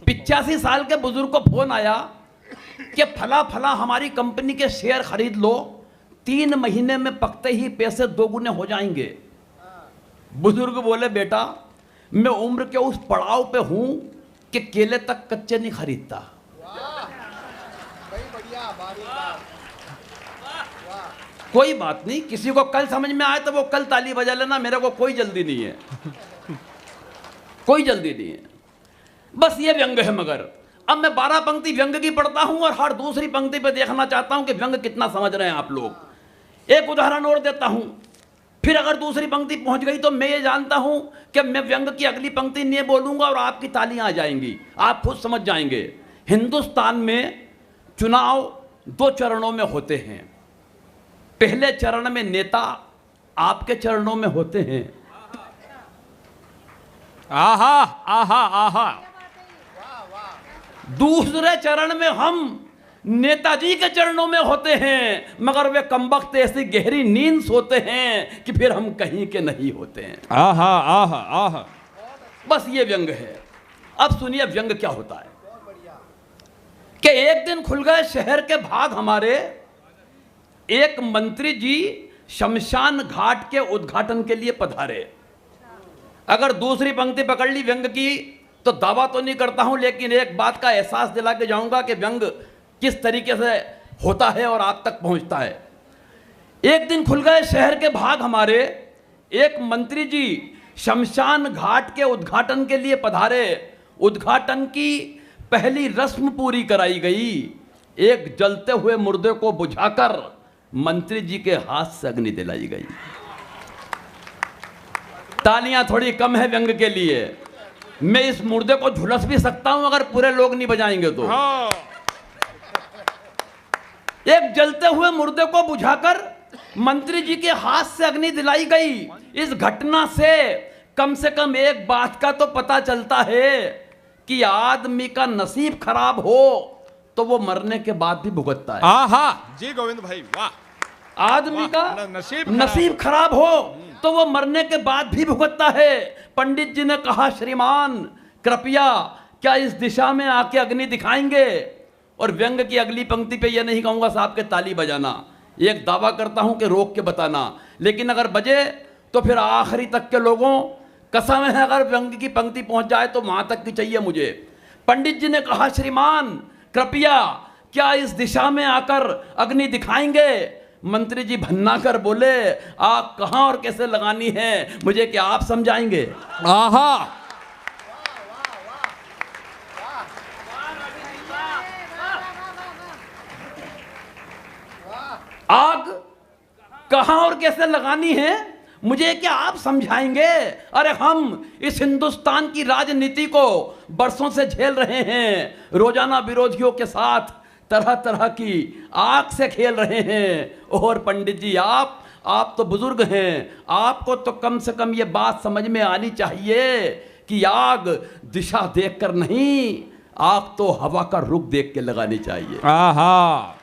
85 साल के बुजुर्ग को फोन आया कि फला फला हमारी कंपनी के शेयर खरीद लो, 3 महीने में पकते ही पैसे 2 गुने हो जाएंगे। बुजुर्ग बोले, बेटा मैं उम्र के उस पड़ाव पे हूं कि केले तक कच्चे नहीं खरीदता। कोई बात नहीं, किसी को कल समझ में आए तो वो कल ताली बजा लेना, मेरे को कोई जल्दी नहीं है, कोई जल्दी नहीं है। बस ये व्यंग है। मगर अब मैं 12 पंक्ति व्यंग की पढ़ता हूं और हर दूसरी पंक्ति पे देखना चाहता हूं कि व्यंग कितना समझ रहे हैं आप लोग। एक उदाहरण और देता हूं, फिर अगर दूसरी पंक्ति पहुंच गई तो मैं ये जानता हूं कि मैं व्यंग की अगली पंक्ति नहीं बोलूंगा और आपकी तालियां आ जाएंगी, आप खुद समझ जाएंगे। हिंदुस्तान में चुनाव दो चरणों में होते हैं। पहले चरण में नेता आपके चरणों में होते हैं। आहा आहा आहा। दूसरे चरण में हम नेताजी के चरणों में होते हैं, मगर वे कमबख्त ऐसी गहरी नींद सोते हैं कि फिर हम कहीं के नहीं होते हैं। आहा आहा आहा। बस ये व्यंग है। अब सुनिए व्यंग क्या होता है कि एक दिन खुल गए शहर के भाग हमारे, एक मंत्री जी शमशान घाट के उद्घाटन के लिए पधारे। अगर दूसरी पंक्ति पकड़ ली व्यंग की तो दावा तो नहीं करता हूं, लेकिन एक बात का एहसास दिला के जाऊंगा कि व्यंग किस तरीके से होता है और आप तक पहुंचता है। एक दिन खुल गए शहर के भाग हमारे, एक मंत्री जी शमशान घाट के उद्घाटन के लिए पधारे। उद्घाटन की पहली रस्म पूरी कराई गई। एक जलते हुए मुर्दे को बुझाकर मंत्री जी के हाथ से अग्नि दिलाई गई। तालियां थोड़ी कम है व्यंग के लिए। मैं इस मुर्दे को झुलस भी सकता हूं अगर पूरे लोग नहीं बजाएंगे तो। एक जलते हुए मुर्दे को बुझाकर मंत्री जी के हाथ से अग्नि दिलाई गई। इस घटना से कम एक बात का तो पता चलता है कि आदमी का नसीब खराब हो तो वो मरने के बाद भी भुगतता है। आहा जी गोविंद भाई वाह। आदमी का नसीब खराब हो तो वो मरने के बाद भी भुगतता है। पंडित जी ने कहा, श्रीमान कृपया क्या इस दिशा में आके अग्नि दिखाएंगे? और व्यंग की अगली पंक्ति पे ये नहीं कहूंगा साहब के ताली बजाना, एक दावा करता हूं कि रोक के बताना, लेकिन अगर बजे तो फिर आखिरी तक के लोगों कसम है अगर व्यंग की पंक्ति पहुंच जाए तो वहां तक की चाहिए मुझे। पंडित जी ने कहा, श्रीमान कृपया क्या इस दिशा में आकर अग्नि दिखाएंगे? मंत्री जी भन्ना कर बोले, आग कहां और कैसे लगानी है मुझे क्या आप समझाएंगे? आहा। आग कहां और कैसे लगानी है मुझे क्या आप समझाएंगे? अरे हम इस हिंदुस्तान की राजनीति को बरसों से झेल रहे हैं, रोजाना विरोधियों के साथ तरह तरह की आग से खेल रहे हैं। और पंडित जी आप तो बुजुर्ग हैं, आपको तो कम से कम ये बात समझ में आनी चाहिए कि आग दिशा देखकर नहीं, आग तो हवा का रुख देख के लगानी चाहिए। आहा।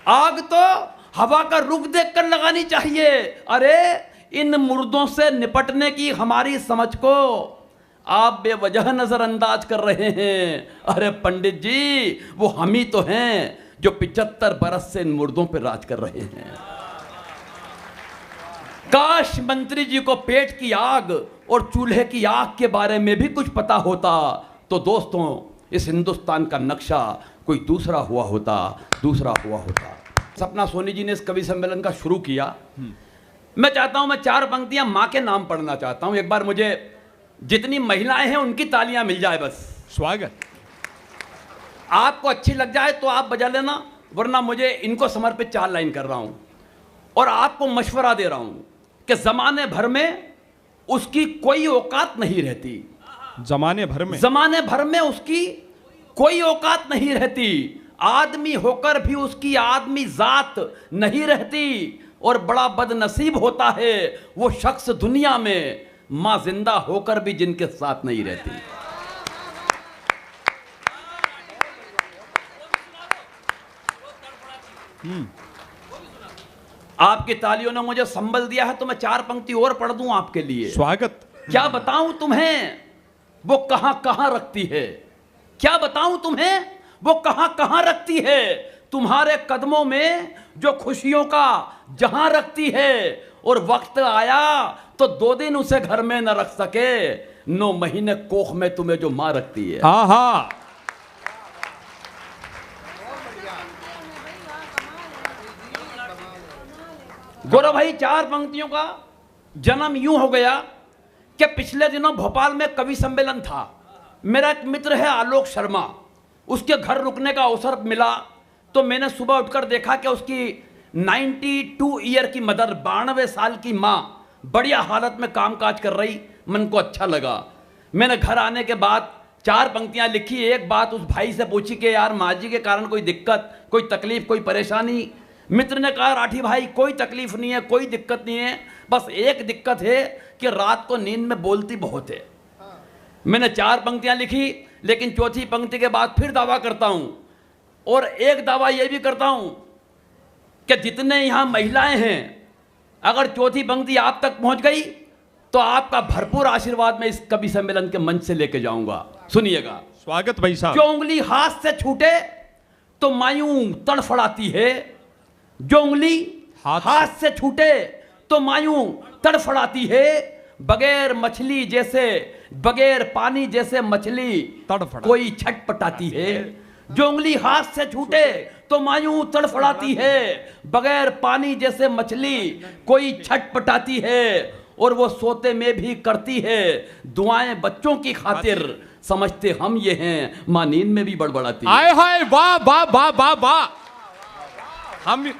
आग तो हवा का रुख देखकर लगानी चाहिए। अरे इन मुर्दों से निपटने की हमारी समझ को आप बेवजह नजरअंदाज कर रहे हैं। अरे पंडित जी वो हम ही तो हैं जो 75 बरस से इन मुर्दों पर राज कर रहे हैं। काश मंत्री जी को पेट की आग और चूल्हे की आग के बारे में भी कुछ पता होता तो दोस्तों इस हिंदुस्तान का नक्शा कोई दूसरा हुआ होता। सपना सोनी जी ने इस कवि सम्मेलन का शुरू किया। मैं चाहता हूं मैं 4 पंक्तियां मां के नाम पढ़ना चाहता हूं। एक बार मुझे जितनी महिलाएं हैं उनकी तालियां मिल जाए बस। स्वागत। आपको अच्छी लग जाए तो आप बजा लेना, वरना मुझे इनको समर्पित 4 लाइन कर रहा हूं और आपको मशवरा दे रहा हूं कि जमाने भर में उसकी कोई औकात नहीं रहती। जमाने भर में उसकी कोई औकात नहीं रहती। आदमी होकर भी उसकी आदमी जात नहीं रहती। और बड़ा बदनसीब होता है वो शख्स दुनिया में मां जिंदा होकर भी जिनके साथ नहीं रहती। आपकी तालियों ने मुझे संबल दिया है तो मैं 4 पंक्ति और पढ़ दूं आपके लिए। स्वागत। क्या बताऊं तुम्हें वो कहां कहां रखती है, क्या बताऊं तुम्हें वो कहां कहां रखती है, तुम्हारे कदमों में जो खुशियों का जहां रखती है। और वक्त आया तो 2 दिन उसे घर में न रख सके, 9 महीने कोख में तुम्हें जो मां रखती है। आहा। गौरव भाई 4 पंक्तियों का जन्म यूं हो गया कि पिछले दिनों भोपाल में कवि सम्मेलन था। मेरा एक मित्र है आलोक शर्मा, उसके घर रुकने का अवसर मिला तो मैंने सुबह उठकर देखा कि उसकी 92 ईयर की मदर, 92 साल की माँ बढ़िया हालत में कामकाज कर रही। मन को अच्छा लगा। मैंने घर आने के बाद 4 पंक्तियां लिखी, एक बात उस भाई से पूछी कि यार माँ जी के कारण कोई दिक्कत, कोई तकलीफ, कोई परेशानी? मित्र ने कहा राठी भाई कोई तकलीफ नहीं है, कोई दिक्कत नहीं है, बस एक दिक्कत है कि रात को नींद में बोलती बहुत है। मैंने 4 पंक्तियां लिखी, लेकिन चौथी पंक्ति के बाद फिर दावा करता हूं, और एक दावा यह भी करता हूं कि जितने यहां महिलाएं हैं, अगर चौथी पंक्ति आप तक पहुंच गई तो आपका भरपूर आशीर्वाद मैं इस कवि सम्मेलन के मंच से लेके जाऊंगा। सुनिएगा। स्वागत भाई साहब। जो उंगली हाथ से छूटे तो मायूं तड़फड़ाती है, जो उंगली हाथ से छूटे तो मायूं तड़फड़ाती है, बगैर मछली जैसे, बगैर पानी जैसे मछली कोई छटपटाती है। जो उंगली हाथ से छूटे तो मायूं तड़फड़ाती है, बगैर पानी जैसे मछली कोई छटपटाती है, और वो सोते में भी करती है दुआएं बच्चों की खातिर, समझते हम ये हैं मां नींद में भी बड़बड़ाती है। आए हाय, वाह वाह वाह वाह वाह। हम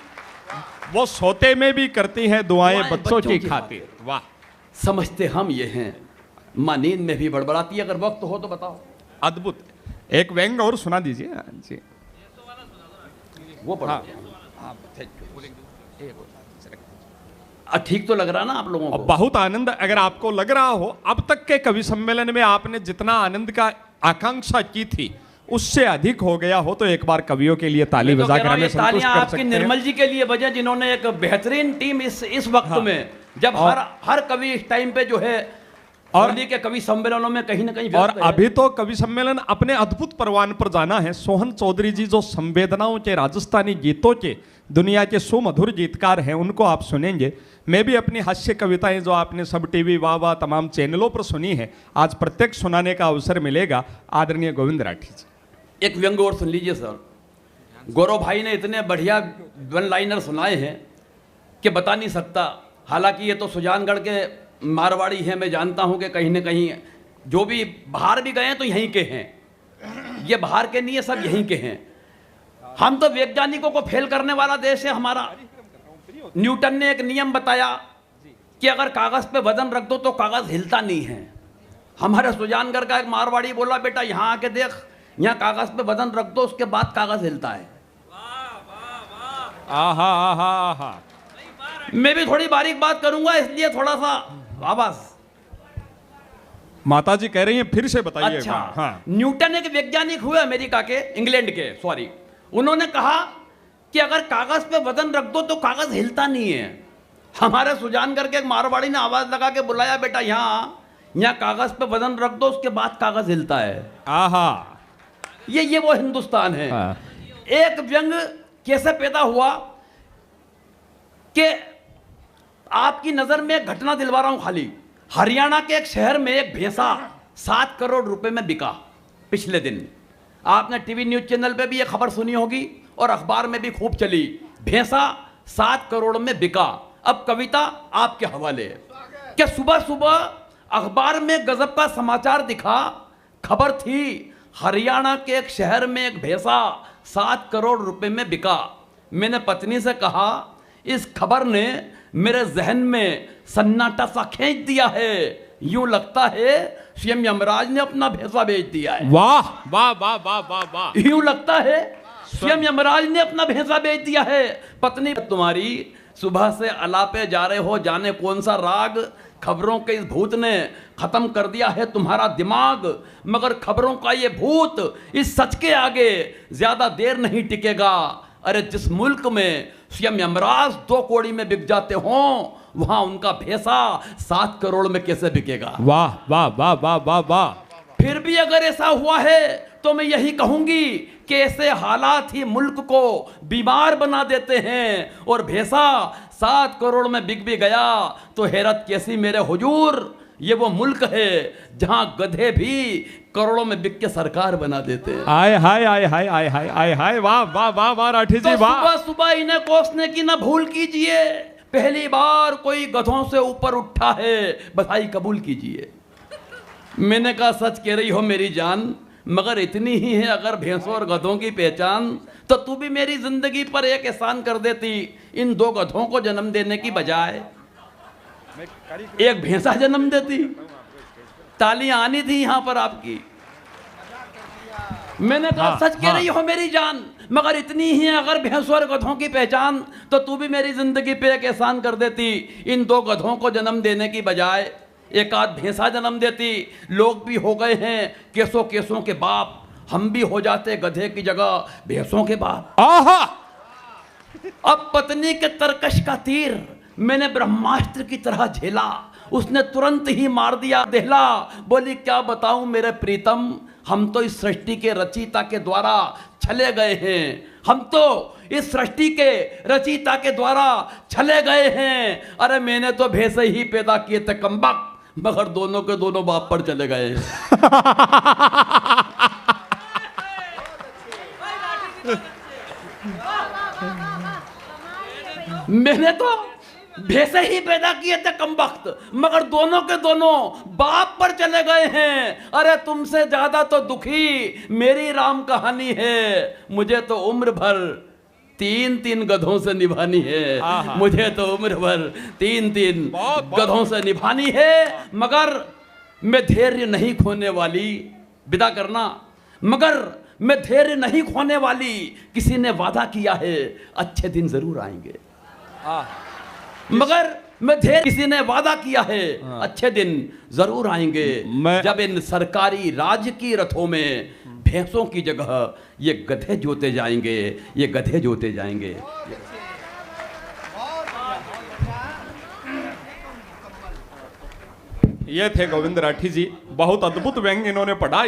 वो सोते में भी करती हैं दुआएं बच्चों की खातिर, वाह। समझते हम ये हैं मां नींद में भी बड़बड़ाती है। अगर वक्त हो तो बताओ। अद्भुत। एक व्यंग और सुना दीजिए जी। वो पढ़ा। ठीक तो लग रहा ना आप लोगों को? बहुत आनंद। अगर आपको लग रहा हो अब तक के कवि सम्मेलन में आपने जितना आनंद का आकांक्षा की थी उससे अधिक हो गया हो तो एक बार कवियों के लिए ताली बजाकर हमें संतुष्ट कर सकते हैं। निर्मल जी के लिए बजाएं, जिन्होंने एक बेहतरीन टीम इस वक्त में, जब हर कवि इस टाइम पे जो है और के कवि सम्मेलनों में कहीं ना कहीं, और अभी तो कवि सम्मेलन अपने अद्भुत परवान पर जाना है। सोहन चौधरी जी जो संवेदनाओं के, राजस्थानी गीतों के दुनिया के सुमधुर गीतकार हैं, उनको आप सुनेंगे। मैं भी अपनी हास्य कविताएं जो आपने सब टीवी वाह वाह तमाम चैनलों पर सुनी है, आज प्रत्यक्ष सुनाने का अवसर मिलेगा। आदरणीय गोविंद राठी जी, एक व्यंग और सुन लीजिए सर। गौरव भाई ने इतने बढ़िया वन लाइनर सुनाए हैं कि बता नहीं सकता। हालांकि ये तो सुजानगढ़ के मारवाड़ी हैं, मैं जानता हूं कि कहीं ना कहीं जो भी बाहर भी गए हैं तो यहीं के हैं, ये बाहर के नहीं है, सब यहीं के हैं। हम तो वैज्ञानिकों को फेल करने वाला देश है हमारा। न्यूटन ने एक नियम बताया कि अगर कागज पे वजन रख दो तो कागज हिलता नहीं है। हमारे सुजानगढ़ का एक मारवाड़ी बोला बेटा यहाँ आके देख, यहाँ कागज पे वजन रख दो उसके बाद कागज हिलता है। आहा आहा आहा। मैं भी थोड़ी बारीक बात करूंगा, इसलिए थोड़ा सा आवाज। माता जी कह रही हैं फिर से बताइए। अच्छा, हाँ। न्यूटन एक वैज्ञानिक हुए अमेरिका के, इंग्लैंड के सॉरी, उन्होंने कहा कि अगर कागज पे वजन रख दो तो कागज हिलता नहीं है। हमारे सुजानगढ़ के एक मारवाड़ी ने आवाज लगा के बुलाया बेटा यहाँ कागज पे वजन रख दो उसके बाद कागज हिलता है। आहा। ये वो हिंदुस्तान है। हाँ। एक व्यंग कैसे पैदा हुआ कि आपकी नजर में एक घटना दिलवा रहा हूं खाली। हरियाणा के एक शहर में एक भैंसा 7 करोड़ रुपए में बिका पिछले दिन। आपने टीवी न्यूज चैनल पे भी ये खबर सुनी होगी और अखबार में भी खूब चली। भैंसा 7 करोड़ में बिका। अब कविता आपके हवाले है कि सुबह सुबह अखबार में गजब का समाचार दिखा। खबर थी हरियाणा के एक शहर में एक भैंसा 7 करोड़ रुपए में बिका। मैंने पत्नी से कहा इस खबर ने मेरे जहन में सन्नाटा सा खींच दिया है, यूं लगता है सीएम यमराज ने अपना भैंसा बेच दिया है। वाह वाह वाह वाह वाह वाह। यूं लगता है सीएम यमराज ने अपना भैंसा बेच दिया है। पत्नी तुम्हारी सुबह से अलापे जा रहे हो, जाने कौन सा राग। खबरों के इस भूत ने खत्म कर दिया है तुम्हारा दिमाग, मगर खबरों का ये भूत इस सच के आगे ज्यादा देर नहीं टिकेगा। अरे जिस मुल्क में सीएम यमराज 2 कौड़ी में बिक जाते हों वहां उनका भैंसा 7 करोड़ में कैसे बिकेगा। वाह वाह वाह वाह वाह वाह। फिर भी अगर ऐसा हुआ है तो मैं यही कहूंगी कि ऐसे हालात ही मुल्क को बीमार बना देते हैं। और भैंसा 7 करोड़ में बिक भी गया तो हैरत कैसी मेरे हुजूर, ये वो मुल्क है जहां गधे भी करोड़ों में बिक के सरकार बना देते हैं। आय हाय आय हाय आय हाय आय हाय। वाह वाह वाह वाह राठी जी वाह। सुबह सुबह इन्हें कोसने की ना भूल कीजिए, पहली बार कोई गधों से ऊपर उठा है, बधाई कबूल कीजिए। मैंने कहा सच कह रही हो मेरी जान, मगर इतनी ही है अगर भैंसों और गधों की पहचान तो तू भी मेरी जिंदगी पर एक एहसान कर देती। इन 2 गधों को जन्म देने की बजाय एक भैंसा जन्म देती। तालियां आनी थी यहां पर आपकी। मैंने कहा हाँ, सच कह हाँ। रही हो मेरी जान, मगर इतनी ही है अगर भैंसों और गधों की पहचान, तो तू भी मेरी जिंदगी पे एक एहसान कर देती। इन 2 गधों को जन्म देने की बजाय एक आध भैंसा जन्म देती। लोग भी हो गए हैं केसों केसों के बाप, हम भी हो जाते गधे की जगह भैंसों के बाप। आहा, अब पत्नी के तरकश का तीर मैंने ब्रह्मास्त्र की तरह झेला, उसने तुरंत ही मार दिया देहला। बोली क्या बताऊं मेरे प्रीतम, हम तो इस सृष्टि के रचयिता के द्वारा छले गए हैं, हम तो इस सृष्टि के रचयिता के द्वारा छले गए हैं। अरे मैंने तो भैंसे ही पैदा किए थे कमबख्त, मगर दोनों के दोनों बाप पर चले गए। मैंने तो भैंसे ही पैदा किए थे कमबख्त, मगर दोनों के दोनों बाप पर चले गए हैं। अरे तुमसे ज्यादा तो दुखी मेरी राम कहानी है, मुझे तो उम्र भर 3-3 गधों से निभानी है, मुझे तो उम्र भर 3-3 गधों से निभानी है। मगर मैं धैर्य नहीं खोने वाली, विदा करना, मगर मैं धैर्य नहीं खोने वाली। किसी ने वादा किया है अच्छे दिन जरूर आएंगे, मगर मैं धैर्य, किसी ने वादा किया है अच्छे दिन जरूर आएंगे, जब इन सरकारी राज की रथों में भैंसों की जगह ये गधे जोते जाएंगे, ये गधे जोते जाएंगे। ये थे गोविंद राठी जी, बहुत अद्भुत व्यंग इन्होंने पढ़ा।